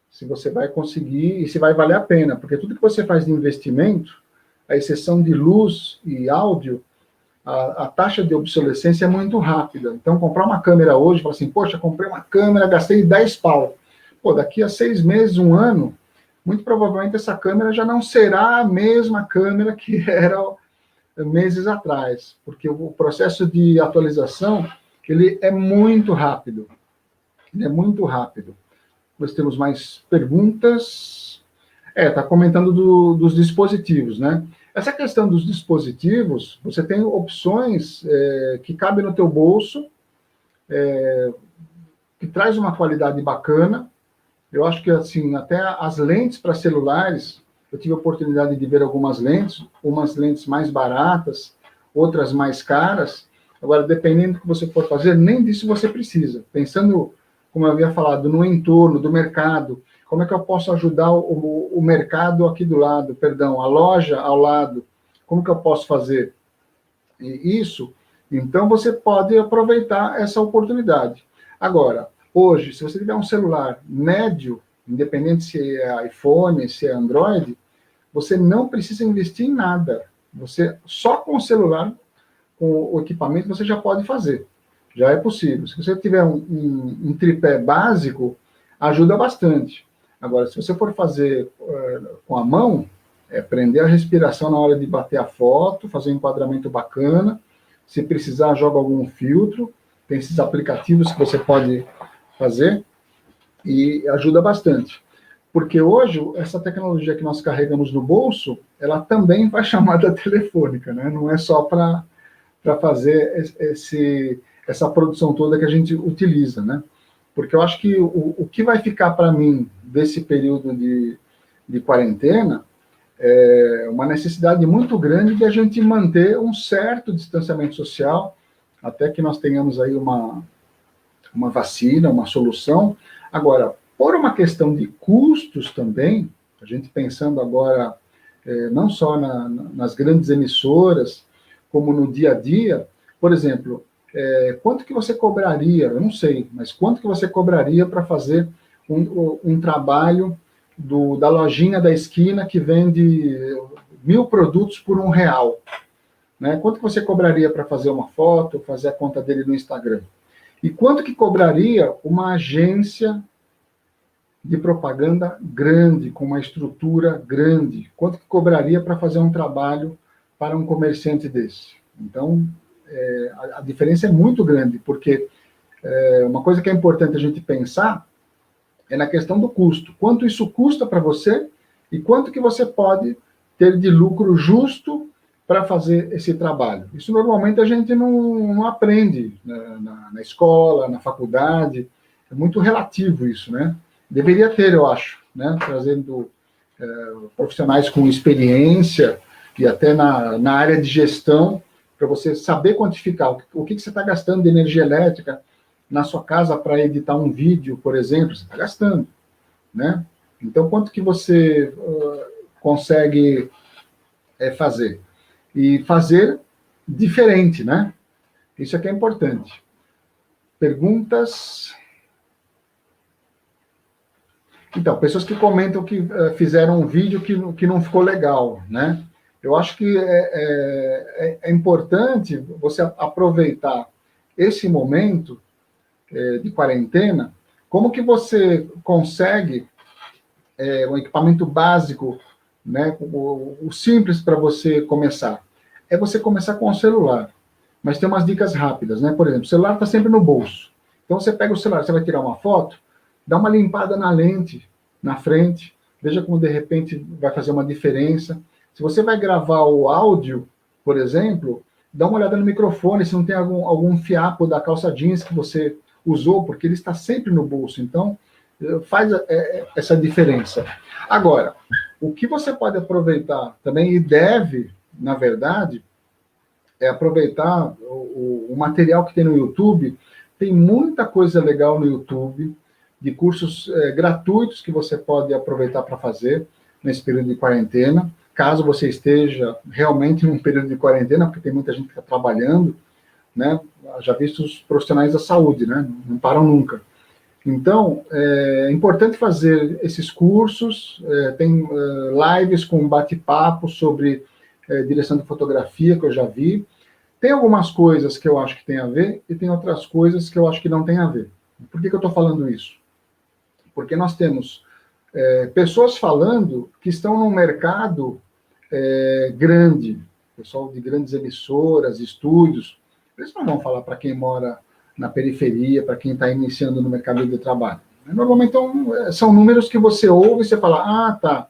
se você vai conseguir e se vai valer a pena, porque tudo que você faz de investimento, a exceção de luz e áudio, a taxa de obsolescência é muito rápida. Então, comprar uma câmera hoje, falar assim, poxa, comprei uma câmera, gastei 10 pau. Pô, daqui a 6 meses, 1 ano, muito provavelmente essa câmera já não será a mesma câmera que era meses atrás, porque o processo de atualização, ele é muito rápido. Ele é muito rápido. Nós temos mais perguntas. Está comentando dos dispositivos, né? Essa questão dos dispositivos, você tem opções que cabem no teu bolso, que traz uma qualidade bacana. Eu acho que, assim, até as lentes para celulares, eu tive a oportunidade de ver algumas lentes, umas lentes mais baratas, outras mais caras. Agora, dependendo do que você for fazer, nem disso você precisa. Pensando, como eu havia falado, no entorno do mercado, Como é que eu posso ajudar o mercado aqui do lado, perdão, a loja ao lado? Como que eu posso fazer isso? Então, você pode aproveitar essa oportunidade. Agora, hoje, se você tiver um celular médio, independente se é iPhone, se é Android, você não precisa investir em nada. Você, só com o celular, com o equipamento, você já pode fazer. Já é possível. Se você tiver um tripé básico, ajuda bastante. Agora, se você for fazer com a mão, prender a respiração na hora de bater a foto, fazer um enquadramento bacana. Se precisar, joga algum filtro. Tem esses aplicativos que você pode fazer e ajuda bastante. Porque hoje, essa tecnologia que nós carregamos no bolso, ela também vai chamada telefônica, né? Não é só para fazer essa produção toda que a gente utiliza, né? Porque eu acho que o que vai ficar para mim desse período de quarentena é uma necessidade muito grande de a gente manter um certo distanciamento social, até que nós tenhamos aí uma vacina, uma solução. Agora, por uma questão de custos também, a gente pensando agora não só nas grandes emissoras, como no dia a dia, por exemplo, quanto que você cobraria, eu não sei, mas quanto que você cobraria para fazer um trabalho da lojinha da esquina que vende 1.000 produtos por R$1, né? Quanto que você cobraria para fazer uma foto, fazer a conta dele no Instagram? E quanto que cobraria uma agência de propaganda grande, com uma estrutura grande? Quanto que cobraria para fazer um trabalho para um comerciante desse? Então, a diferença é muito grande, porque uma coisa que é importante a gente pensar é na questão do custo. Quanto isso custa para você e quanto que você pode ter de lucro justo para fazer esse trabalho. Isso normalmente a gente não aprende na escola, na faculdade. É muito relativo isso, né? Deveria ter, eu acho, né? Trazendo profissionais com experiência e até na área de gestão, para você saber quantificar o que você está gastando de energia elétrica na sua casa para editar um vídeo, por exemplo, você está gastando, né? Então, quanto que você consegue fazer? E fazer diferente, né? Isso aqui é importante. Perguntas? Então, pessoas que comentam que fizeram um vídeo que não ficou legal, né? Eu acho que é importante você aproveitar esse momento de quarentena. Como que você consegue um equipamento básico, né, o simples para você começar? É você começar com o celular. Mas tem umas dicas rápidas, né? Por exemplo, o celular está sempre no bolso. Então, você pega o celular, você vai tirar uma foto, dá uma limpada na lente, na frente, veja como, de repente, vai fazer uma diferença. Se você vai gravar o áudio, por exemplo, dá uma olhada no microfone, se não tem algum fiapo da calça jeans que você usou, porque ele está sempre no bolso. Então, faz essa diferença. Agora, o que você pode aproveitar também, e deve, na verdade, é aproveitar o material que tem no YouTube. Tem muita coisa legal no YouTube, de cursos gratuitos que você pode aproveitar para fazer nesse período de quarentena, caso você esteja realmente num período de quarentena, porque tem muita gente que está trabalhando, né? Já visto os profissionais da saúde, né? Não param nunca. Então, é importante fazer esses cursos, tem lives com bate-papo sobre direção de fotografia, que eu já vi. Tem algumas coisas que eu acho que tem a ver e tem outras coisas que eu acho que não tem a ver. Por que eu estou falando isso? Porque nós temos pessoas falando que estão num mercado grande, pessoal de grandes emissoras, estúdios. Eles não vão falar para quem mora na periferia, para quem está iniciando no mercado de trabalho. Normalmente são números que você ouve e você fala, tá.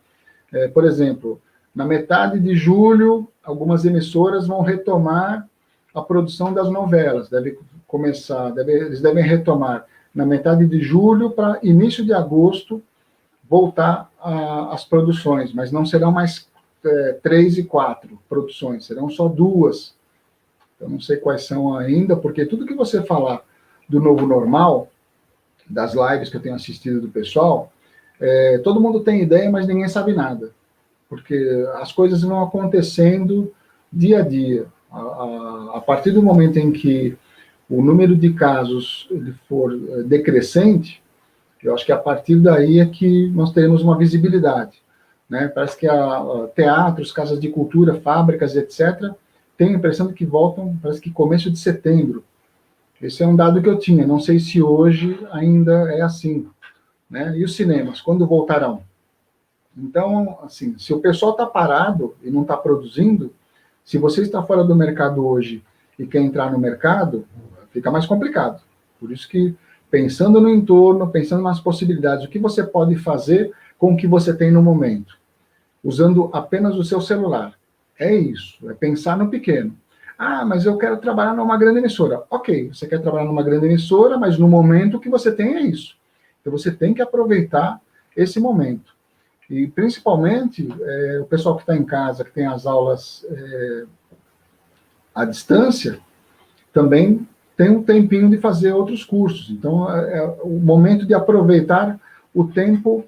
Por exemplo, na metade de julho, algumas emissoras vão retomar a produção das novelas. Eles devem retomar na metade de julho para início de agosto voltar às produções, mas não serão mais 3 e 4 produções, serão só 2. Eu não sei quais são ainda, porque tudo que você falar do novo normal, das lives que eu tenho assistido do pessoal, Todo mundo tem ideia, mas ninguém sabe nada, porque as coisas vão acontecendo dia a dia. A partir do momento em que o número de casos ele for decrescente, eu acho que a partir daí é que nós teremos uma visibilidade, né? Parece que teatros, casas de cultura, fábricas, etc., tenho a impressão de que voltam, parece que começo de setembro. Esse é um dado que eu tinha, não sei se hoje ainda é assim, né? E os cinemas, quando voltarão? Então, assim, se o pessoal está parado e não está produzindo, se você está fora do mercado hoje e quer entrar no mercado, fica mais complicado. Por isso que, pensando no entorno, pensando nas possibilidades, o que você pode fazer com o que você tem no momento, usando apenas o seu celular. É isso, é pensar no pequeno. Ah, mas eu quero trabalhar numa grande emissora. Ok, você quer trabalhar numa grande emissora, mas no momento que você tem é isso. Então você tem que aproveitar esse momento. E principalmente o pessoal que está em casa, que tem as aulas à distância, também tem um tempinho de fazer outros cursos. Então é o momento de aproveitar o tempo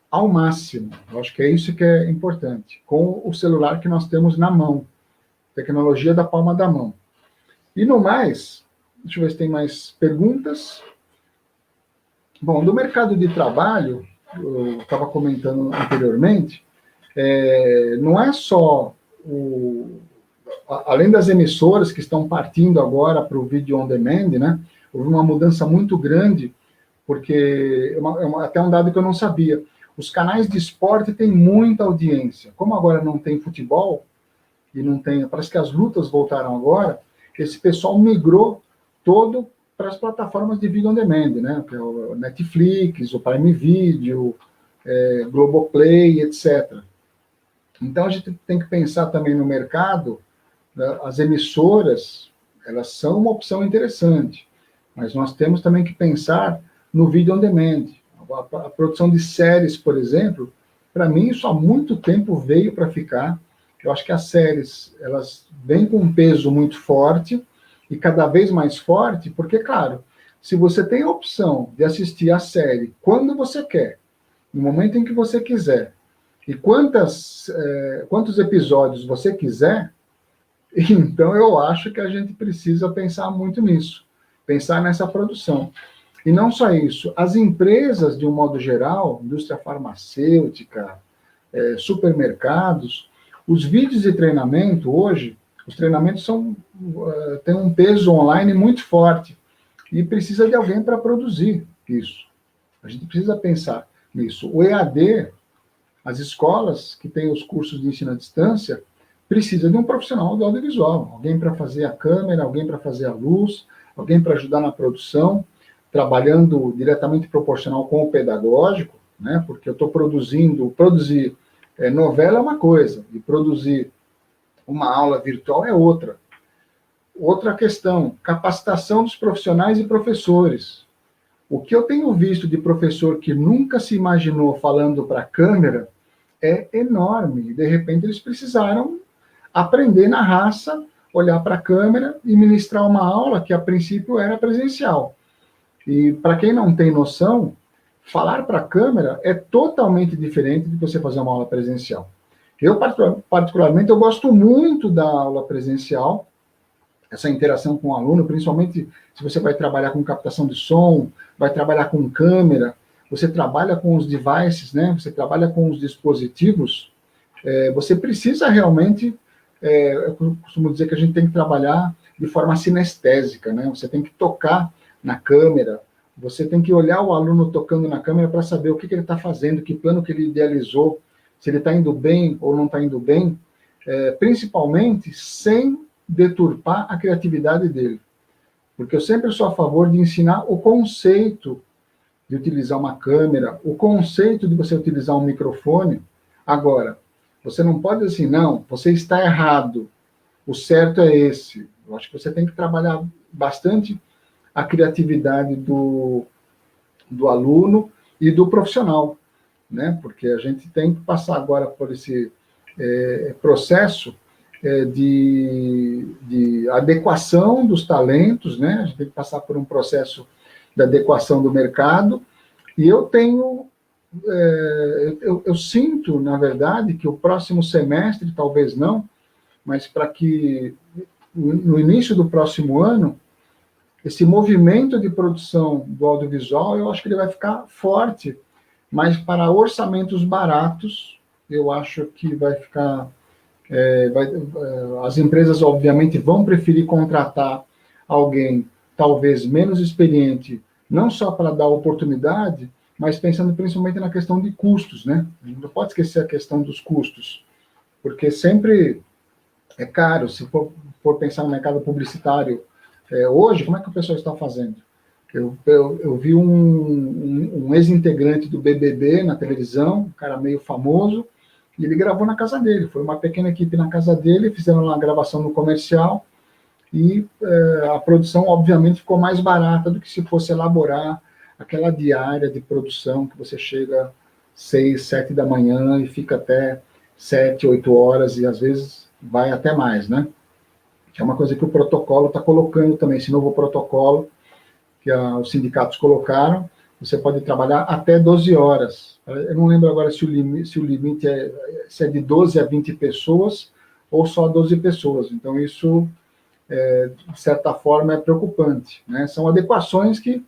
ao máximo. Eu acho que é isso que é importante. Com o celular que nós temos na mão, tecnologia da palma da mão. E no mais, deixa eu ver se tem mais perguntas. Bom, do mercado de trabalho, eu estava comentando anteriormente, não é só além das emissoras que estão partindo agora para o vídeo on demand, né? Houve uma mudança muito grande, porque até um dado que eu não sabia. Os canais de esporte têm muita audiência. Como agora não tem futebol, e não tem, parece que as lutas voltaram agora, esse pessoal migrou todo para as plataformas de vídeo on demand, né? Que é o Netflix, o Prime Video, Globoplay, etc. Então a gente tem que pensar também no mercado, né? As emissoras, elas são uma opção interessante, mas nós temos também que pensar no vídeo on demand. A produção de séries, por exemplo, para mim isso há muito tempo veio para ficar. Eu acho que as séries, elas vêm com um peso muito forte e cada vez mais forte, porque, claro, se você tem a opção de assistir a série quando você quer, no momento em que você quiser, e quantos episódios você quiser, então eu acho que a gente precisa pensar muito nisso, pensar nessa produção. E não só isso, as empresas, de um modo geral, indústria farmacêutica, supermercados, os vídeos de treinamento hoje, os treinamentos têm um peso online muito forte e precisa de alguém para produzir isso. A gente precisa pensar nisso. O EAD, as escolas que têm os cursos de ensino à distância, precisa de um profissional do audiovisual, alguém para fazer a câmera, alguém para fazer a luz, alguém para ajudar na produção, trabalhando diretamente proporcional com o pedagógico, né? Porque eu estou produzir novela é uma coisa, e produzir uma aula virtual é outra. Outra questão, capacitação dos profissionais e professores. O que eu tenho visto de professor que nunca se imaginou falando para a câmera é enorme. De repente, eles precisaram aprender na raça, olhar para a câmera e ministrar uma aula que, a princípio, era presencial. E, para quem não tem noção, falar para a câmera é totalmente diferente de você fazer uma aula presencial. Eu, particularmente, eu gosto muito da aula presencial, essa interação com o aluno, principalmente se você vai trabalhar com captação de som, vai trabalhar com câmera, você trabalha com os devices, né? Você trabalha com os dispositivos, você precisa realmente, eu costumo dizer que a gente tem que trabalhar de forma sinestésica, né? Você tem que tocar na câmera, você tem que olhar o aluno tocando na câmera para saber o que ele está fazendo, que plano que ele idealizou, se ele está indo bem ou não está indo bem, principalmente sem deturpar a criatividade dele. Porque eu sempre sou a favor de ensinar o conceito de utilizar uma câmera, o conceito de você utilizar um microfone. Agora, você não pode dizer assim, não, você está errado, o certo é esse. Eu acho que você tem que trabalhar bastante a criatividade do aluno e do profissional, né? Porque a gente tem que passar agora por esse processo de adequação dos talentos, né? A gente tem que passar por um processo de adequação do mercado, e eu tenho eu sinto, na verdade, que o próximo semestre, talvez não, mas para que no início do próximo ano, esse movimento de produção do audiovisual, eu acho que ele vai ficar forte, mas para orçamentos baratos, eu acho que vai ficar... as empresas, obviamente, vão preferir contratar alguém, talvez menos experiente, não só para dar oportunidade, mas pensando principalmente na questão de custos, né? A gente não pode esquecer a questão dos custos, porque sempre é caro. Se for pensar no mercado publicitário, hoje, como é que o pessoal está fazendo? Eu vi um ex-integrante do BBB na televisão, um cara meio famoso, e ele gravou na casa dele. Foi uma pequena equipe na casa dele, fizeram uma gravação no comercial, e a produção, obviamente, ficou mais barata do que se fosse elaborar aquela diária de produção que você chega 6, 7 da manhã e fica até 7, 8 horas, e às vezes vai até mais, né? Que é uma coisa que o protocolo está colocando também, esse novo protocolo que os sindicatos colocaram, você pode trabalhar até 12 horas. Eu não lembro agora se o limite se é de 12 a 20 pessoas ou só 12 pessoas. Então, isso, de certa forma, é preocupante, né? São adequações que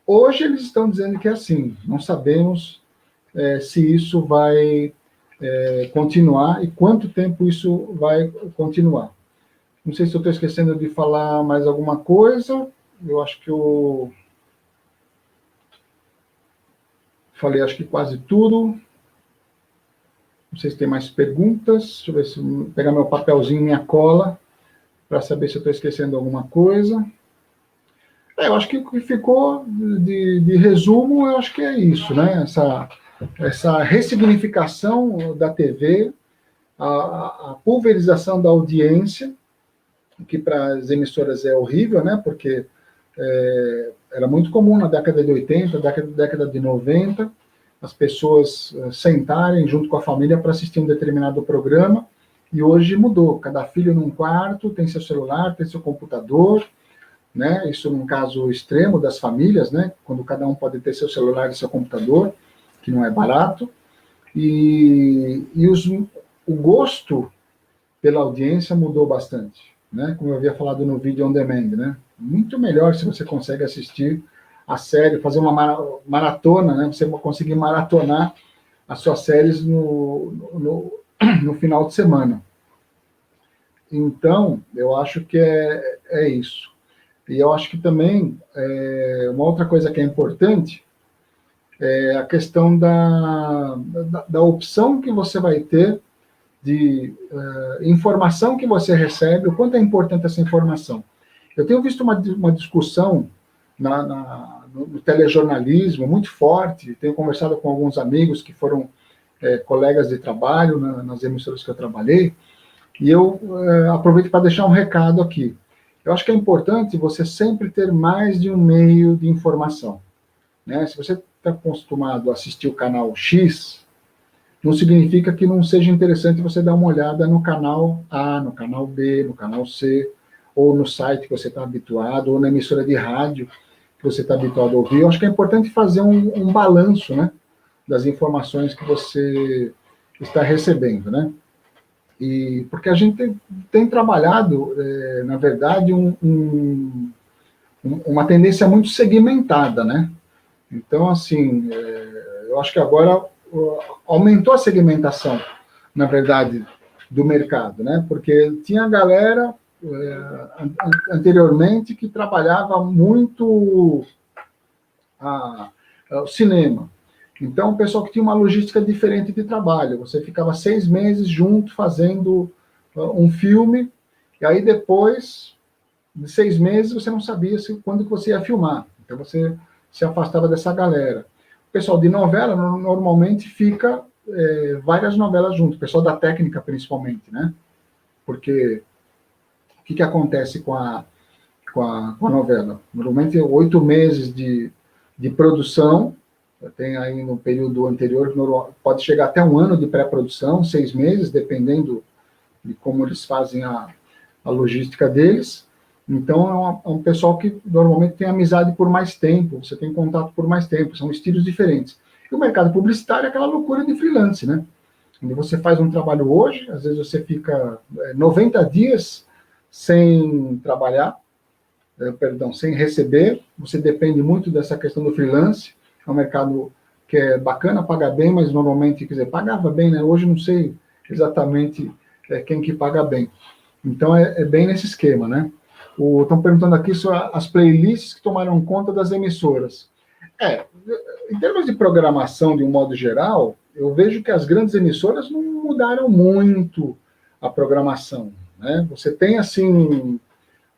hoje eles estão dizendo que é assim. Não sabemos se isso vai continuar e quanto tempo isso vai continuar. Não sei se eu estou esquecendo de falar mais alguma coisa. Eu acho que eu falei, acho que quase tudo. Não sei se tem mais perguntas. Deixa eu ver se eu pegar meu papelzinho e minha cola para saber se eu estou esquecendo alguma coisa. Eu acho que o que ficou de resumo, eu acho que é isso, né? Essa ressignificação da TV, a pulverização da audiência, que para as emissoras é horrível, né? Porque era muito comum na década de 80, década de 90, as pessoas sentarem junto com a família para assistir um determinado programa, e hoje mudou. Cada filho num quarto, tem seu celular, tem seu computador, né? Isso num caso extremo das famílias, né? Quando cada um pode ter seu celular e seu computador, que não é barato, e o gosto pela audiência mudou bastante, né? Como eu havia falado no vídeo on demand, né? Muito melhor se você consegue assistir a série, fazer uma maratona, né? Você conseguir maratonar as suas séries no final de semana. Então, eu acho que é isso. E eu acho que também, uma outra coisa que é importante é a questão da opção que você vai ter de informação que você recebe, o quanto é importante essa informação. Eu tenho visto uma discussão no telejornalismo muito forte, tenho conversado com alguns amigos que foram colegas de trabalho nas emissoras que eu trabalhei, e eu aproveito para deixar um recado aqui. Eu acho que é importante você sempre ter mais de um meio de informação, né? Se você está acostumado a assistir o canal X, não significa que não seja interessante você dar uma olhada no canal A, no canal B, no canal C, ou no site que você está habituado, ou na emissora de rádio que você está habituado a ouvir. Eu acho que é importante fazer um balanço, né, das informações que você está recebendo, né? E porque a gente tem trabalhado, na verdade, uma tendência muito segmentada, né? Então, assim, eu acho que agora aumentou a segmentação, na verdade, do mercado, né? Porque tinha galera anteriormente que trabalhava muito o cinema. Então, o pessoal que tinha uma logística diferente de trabalho. Você ficava 6 meses junto fazendo um filme, e aí depois de 6 meses você não sabia quando que você ia filmar. Então, você se afastava dessa galera. O pessoal de novela normalmente fica várias novelas juntos, o pessoal da técnica principalmente, né? Porque o que acontece com a novela? Normalmente 8 meses de produção, tem aí no período anterior, pode chegar até 1 ano de pré-produção, 6 meses, dependendo de como eles fazem a logística deles. Então, é um pessoal que normalmente tem amizade por mais tempo, você tem contato por mais tempo, são estilos diferentes. E o mercado publicitário é aquela loucura de freelance, né? Onde você faz um trabalho hoje, às vezes você fica 90 dias sem trabalhar, sem receber, você depende muito dessa questão do freelance, é um mercado que é bacana, paga bem, mas normalmente, quer dizer, pagava bem, né? Hoje não sei exatamente quem que paga bem. Então, é bem nesse esquema, né? Estão perguntando aqui sobre as playlists que tomaram conta das emissoras. Em termos de programação, de um modo geral, eu vejo que as grandes emissoras não mudaram muito a programação, né? Você tem, assim,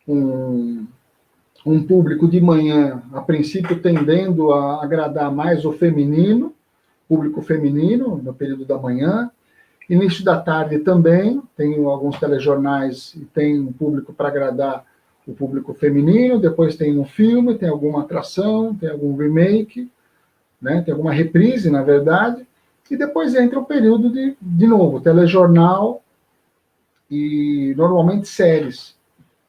um público de manhã, a princípio, tendendo a agradar mais o feminino, público feminino, no período da manhã. Início da tarde também, tem alguns telejornais e tem um público para agradar o público feminino, depois tem um filme, tem alguma atração, tem algum remake, né? Tem alguma reprise, na verdade, e depois entra o período de novo, telejornal e normalmente séries.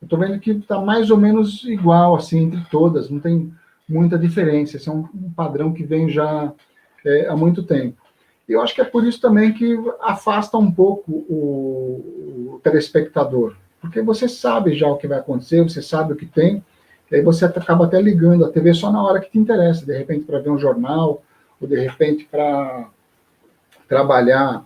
Eu estou vendo que está mais ou menos igual, assim, entre todas, não tem muita diferença. Esse é um padrão que vem já há muito tempo. E eu acho que é por isso também que afasta um pouco o telespectador, porque você sabe já o que vai acontecer, você sabe o que tem, e aí você acaba até ligando a TV só na hora que te interessa, de repente para ver um jornal, ou de repente para trabalhar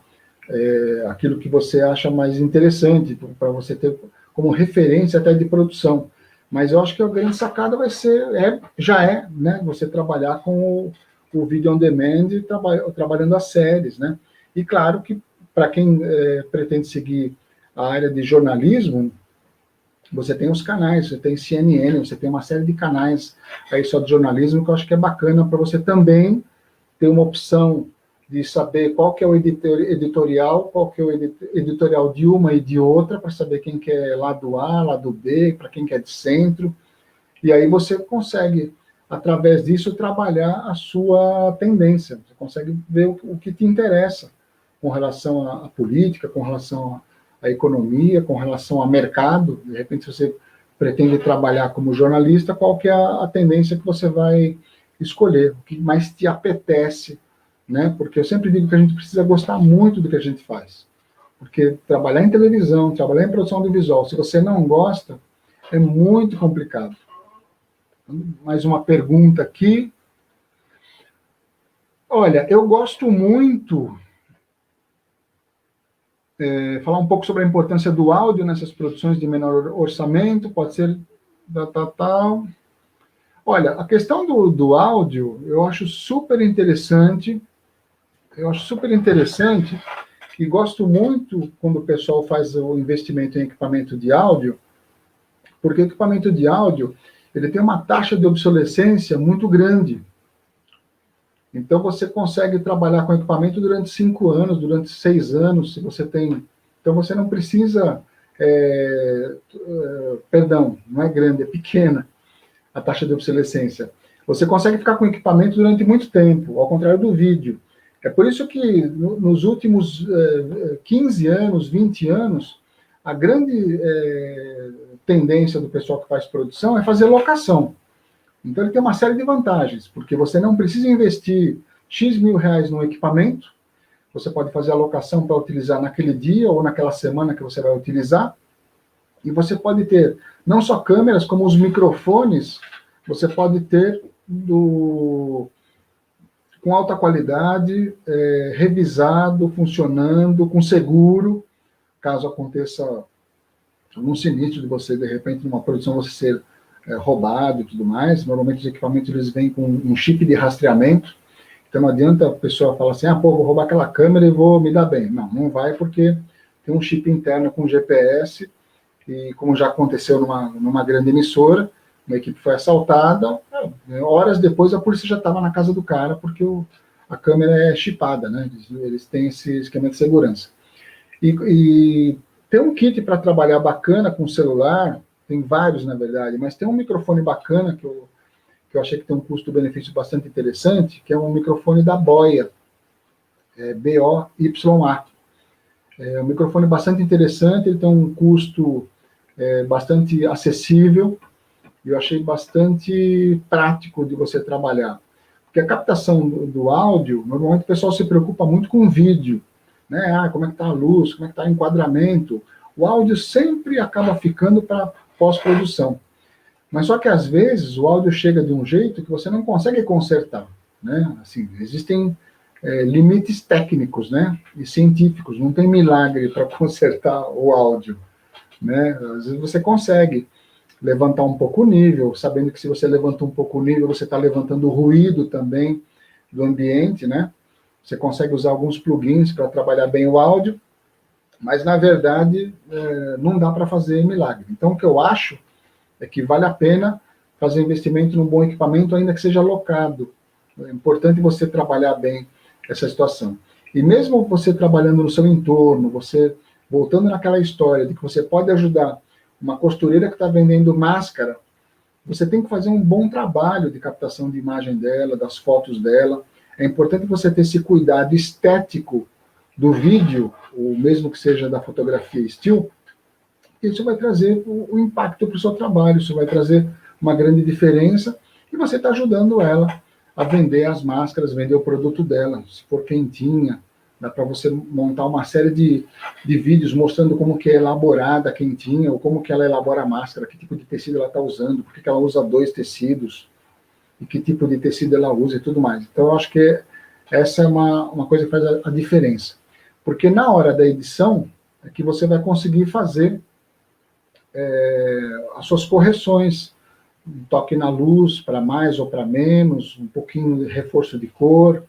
aquilo que você acha mais interessante, para você ter como referência até de produção. Mas eu acho que a grande sacada vai ser, né, você trabalhar com o vídeo on demand, trabalhando as séries, né? E claro que para quem pretende seguir a área de jornalismo, você tem os canais, você tem CNN, você tem uma série de canais aí só de jornalismo que eu acho que é bacana para você também ter uma opção de saber qual que é o editorial, qual que é o editorial de uma e de outra, para saber quem que é lado A, lado B, para quem que é de centro, e aí você consegue, através disso, trabalhar a sua tendência, você consegue ver o que te interessa com relação à política, com relação à economia, com relação ao mercado, de repente, se você pretende trabalhar como jornalista, qual que é a tendência que você vai escolher, o que mais te apetece, né? Porque eu sempre digo que a gente precisa gostar muito do que a gente faz. Porque trabalhar em televisão, trabalhar em produção audiovisual, se você não gosta, é muito complicado. Mais uma pergunta aqui. Olha, eu gosto muito falar um pouco sobre a importância do áudio nessas produções de menor orçamento, pode ser tal. Olha, a questão do áudio, eu acho super interessante. E gosto muito quando o pessoal faz o investimento em equipamento de áudio, porque o equipamento de áudio ele tem uma taxa de obsolescência muito grande. Então, você consegue trabalhar com equipamento durante 5 anos, durante 6 anos, se você tem... Então, você não precisa... Perdão, não é grande, é pequena a taxa de obsolescência. Você consegue ficar com equipamento durante muito tempo, ao contrário do vídeo. É por isso que, nos últimos 15 anos, 20 anos, a grande tendência do pessoal que faz produção é fazer locação. Então, ele tem uma série de vantagens, porque você não precisa investir X mil reais no equipamento, você pode fazer a locação para utilizar naquele dia ou naquela semana que você vai utilizar, e você pode ter não só câmeras, como os microfones, você pode ter com alta qualidade, revisado, funcionando, com seguro, caso aconteça algum sinistro de você, de repente, numa produção, você ser roubado e tudo mais. Normalmente os equipamentos eles vêm com um chip de rastreamento, então não adianta a pessoa falar assim, vou roubar aquela câmera e vou me dar bem. Não vai, porque tem um chip interno com GPS, e como já aconteceu numa grande emissora, uma equipe foi assaltada, horas depois a polícia já estava na casa do cara, porque a câmera é chipada, né? Eles têm esse esquema de segurança. E tem um kit para trabalhar bacana com celular, tem vários, na verdade, mas tem um microfone bacana que eu achei que tem um custo-benefício bastante interessante, que é um microfone da Boya, BOYA. É um microfone bastante interessante, ele tem um custo bastante acessível, e eu achei bastante prático de você trabalhar. Porque a captação do áudio, normalmente o pessoal se preocupa muito com o vídeo, né? Ah, como é que está a luz, como é que está o enquadramento. O áudio sempre acaba ficando para pós-produção. Mas só que às vezes o áudio chega de um jeito que você não consegue consertar, né? Assim, existem limites técnicos, né? E científicos. Não tem milagre para consertar o áudio, né? Às vezes você consegue levantar um pouco o nível, sabendo que se você levanta um pouco o nível, você está levantando o ruído também do ambiente, né? Você consegue usar alguns plugins para trabalhar bem o áudio, mas na verdade não dá para fazer milagre. Então o que eu acho é que vale a pena fazer investimento num bom equipamento, ainda que seja locado. É importante você trabalhar bem essa situação. E mesmo você trabalhando no seu entorno, você voltando naquela história de que você pode ajudar uma costureira que está vendendo máscara, você tem que fazer um bom trabalho de captação de imagem dela, das fotos dela. É importante você ter esse cuidado estético do vídeo, ou mesmo que seja da fotografia still, isso vai trazer o impacto para o seu trabalho, isso vai trazer uma grande diferença, e você está ajudando ela a vender as máscaras, vender o produto dela. Se for quentinha, dá para você montar uma série de vídeos mostrando como que é elaborada a quentinha, ou como que ela elabora a máscara, que tipo de tecido ela está usando, por que ela usa 2 tecidos, e que tipo de tecido ela usa e tudo mais. Então, eu acho que essa é uma coisa que faz a diferença. Porque na hora da edição, é que você vai conseguir fazer as suas correções, um toque na luz para mais ou para menos, um pouquinho de reforço de cor,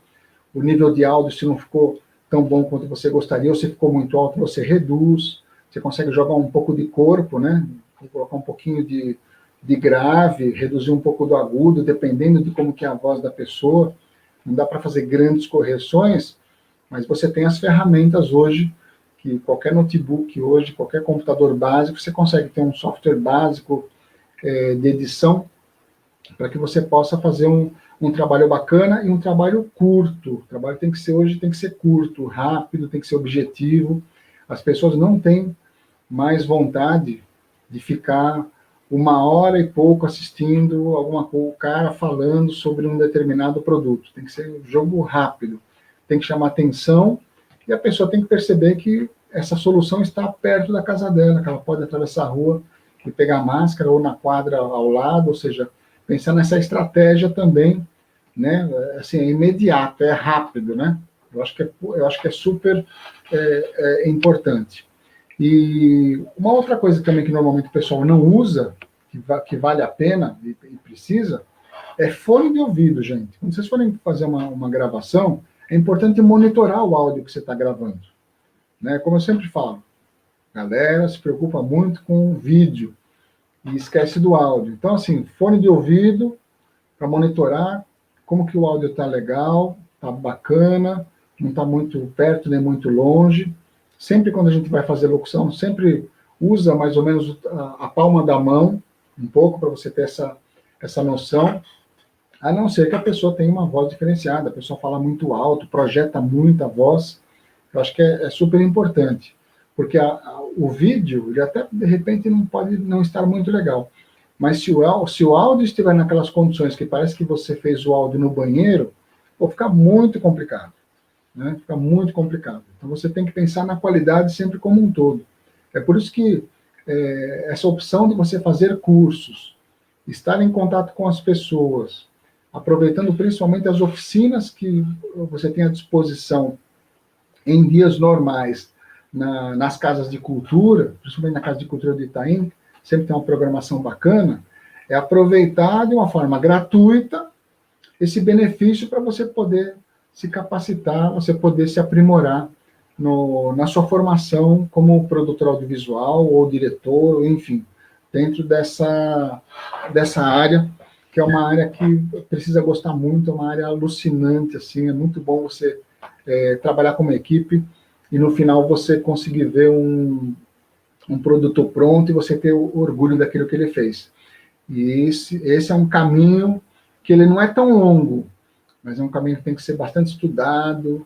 o nível de áudio, se não ficou tão bom quanto você gostaria, ou se ficou muito alto, você reduz, você consegue jogar um pouco de corpo, né? Colocar um pouquinho de grave, reduzir um pouco do agudo, dependendo de como que é a voz da pessoa. Não dá para fazer grandes correções, mas você tem as ferramentas hoje, que qualquer notebook hoje, qualquer computador básico, você consegue ter um software básico de edição para que você possa fazer um trabalho bacana e um trabalho curto. O trabalho tem que ser hoje, tem que ser curto, rápido, tem que ser objetivo. As pessoas não têm mais vontade de ficar 1 hora e pouco assistindo o cara falando sobre um determinado produto. Tem que ser um jogo rápido, tem que chamar atenção, e a pessoa tem que perceber que essa solução está perto da casa dela, que ela pode atravessar a rua e pegar a máscara, ou na quadra ao lado, ou seja, pensar nessa estratégia também, né? Assim, é imediato, é rápido, né? Eu acho que é super importante. E uma outra coisa também que normalmente o pessoal não usa, que vale a pena e precisa, é fone de ouvido, gente. Quando vocês forem fazer uma gravação, é importante monitorar o áudio que você está gravando, né? Como eu sempre falo, a galera se preocupa muito com o vídeo e esquece do áudio. Então, assim, fone de ouvido para monitorar como que o áudio está legal, está bacana, não está muito perto nem muito longe. Sempre quando a gente vai fazer locução, sempre usa mais ou menos a palma da mão, um pouco, para você ter essa noção, a não ser que a pessoa tenha uma voz diferenciada, a pessoa fala muito alto, projeta muita voz. Eu acho que é super importante, porque o vídeo, ele até, de repente, não pode não estar muito legal, mas se o áudio estiver naquelas condições que parece que você fez o áudio no banheiro, pô, fica muito complicado, né? Fica muito complicado. Então, você tem que pensar na qualidade sempre como um todo. É por isso que essa opção de você fazer cursos, estar em contato com as pessoas, aproveitando principalmente as oficinas que você tem à disposição em dias normais nas casas de cultura, principalmente na Casa de Cultura de Itaim, sempre tem uma programação bacana, é aproveitar de uma forma gratuita esse benefício para você poder se capacitar, você poder se aprimorar na sua formação como produtor audiovisual ou diretor, enfim, dentro dessa área, que é uma área que precisa gostar muito, é uma área alucinante, assim, é muito bom você trabalhar como equipe e no final você conseguir ver um produto pronto e você ter o orgulho daquilo que ele fez. E esse é um caminho que ele não é tão longo, mas é um caminho que tem que ser bastante estudado,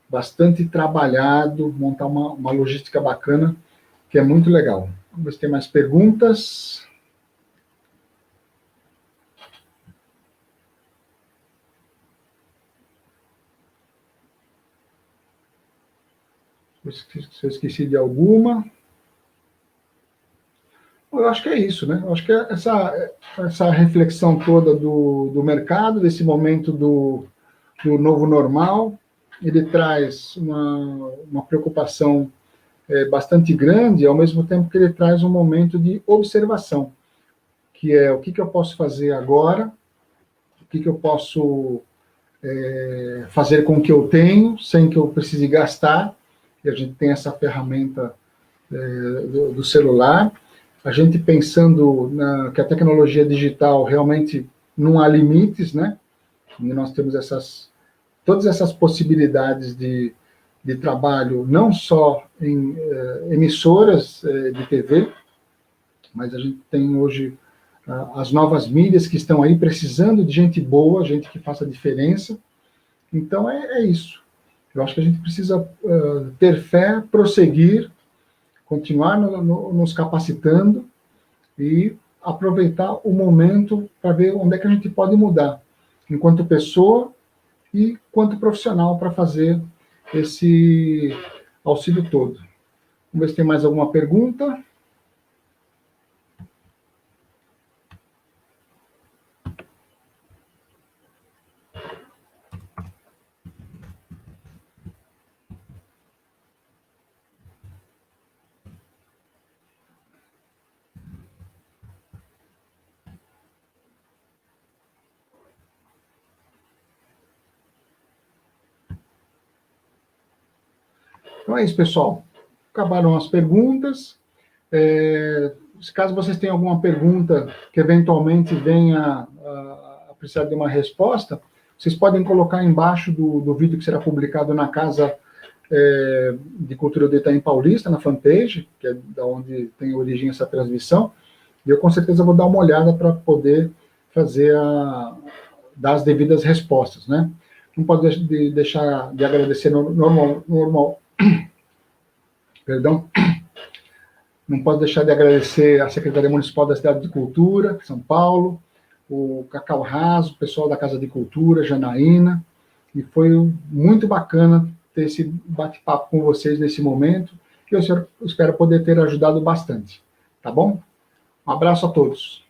bastante trabalhado, montar uma logística bacana, que é muito legal. Vamos ver se tem mais perguntas. Se eu esqueci de alguma. Eu acho que é isso, né? Eu acho que essa reflexão toda do mercado, desse momento do novo normal, ele traz uma preocupação bastante grande, ao mesmo tempo que ele traz um momento de observação, que é o que eu posso fazer agora, o que eu posso fazer com o que eu tenho, sem que eu precise gastar, e a gente tem essa ferramenta do celular, a gente pensando que a tecnologia digital realmente não há limites, né? E nós temos todas essas possibilidades de trabalho, não só em emissoras de TV, mas a gente tem hoje as novas mídias que estão aí precisando de gente boa, gente que faça diferença. Então, é isso. Eu acho que a gente precisa ter fé, prosseguir, continuar nos capacitando e aproveitar o momento para ver onde é que a gente pode mudar, enquanto pessoa e quanto profissional, para fazer esse auxílio todo. Vamos ver se tem mais alguma pergunta. Então é isso, pessoal. Acabaram as perguntas. Caso vocês tenham alguma pergunta que eventualmente venha a precisar de uma resposta, vocês podem colocar embaixo do vídeo que será publicado na Casa de Cultura do Itaim Paulista, na fanpage, que é da onde tem origem essa transmissão, e eu com certeza vou dar uma olhada para poder dar as devidas respostas, né? Não pode deixar de agradecer perdão, não posso deixar de agradecer à Secretaria Municipal da Cidade de Cultura, São Paulo, o Cacau Raso, o pessoal da Casa de Cultura, Janaína, e foi muito bacana ter esse bate-papo com vocês nesse momento, que eu espero poder ter ajudado bastante, tá bom? Um abraço a todos.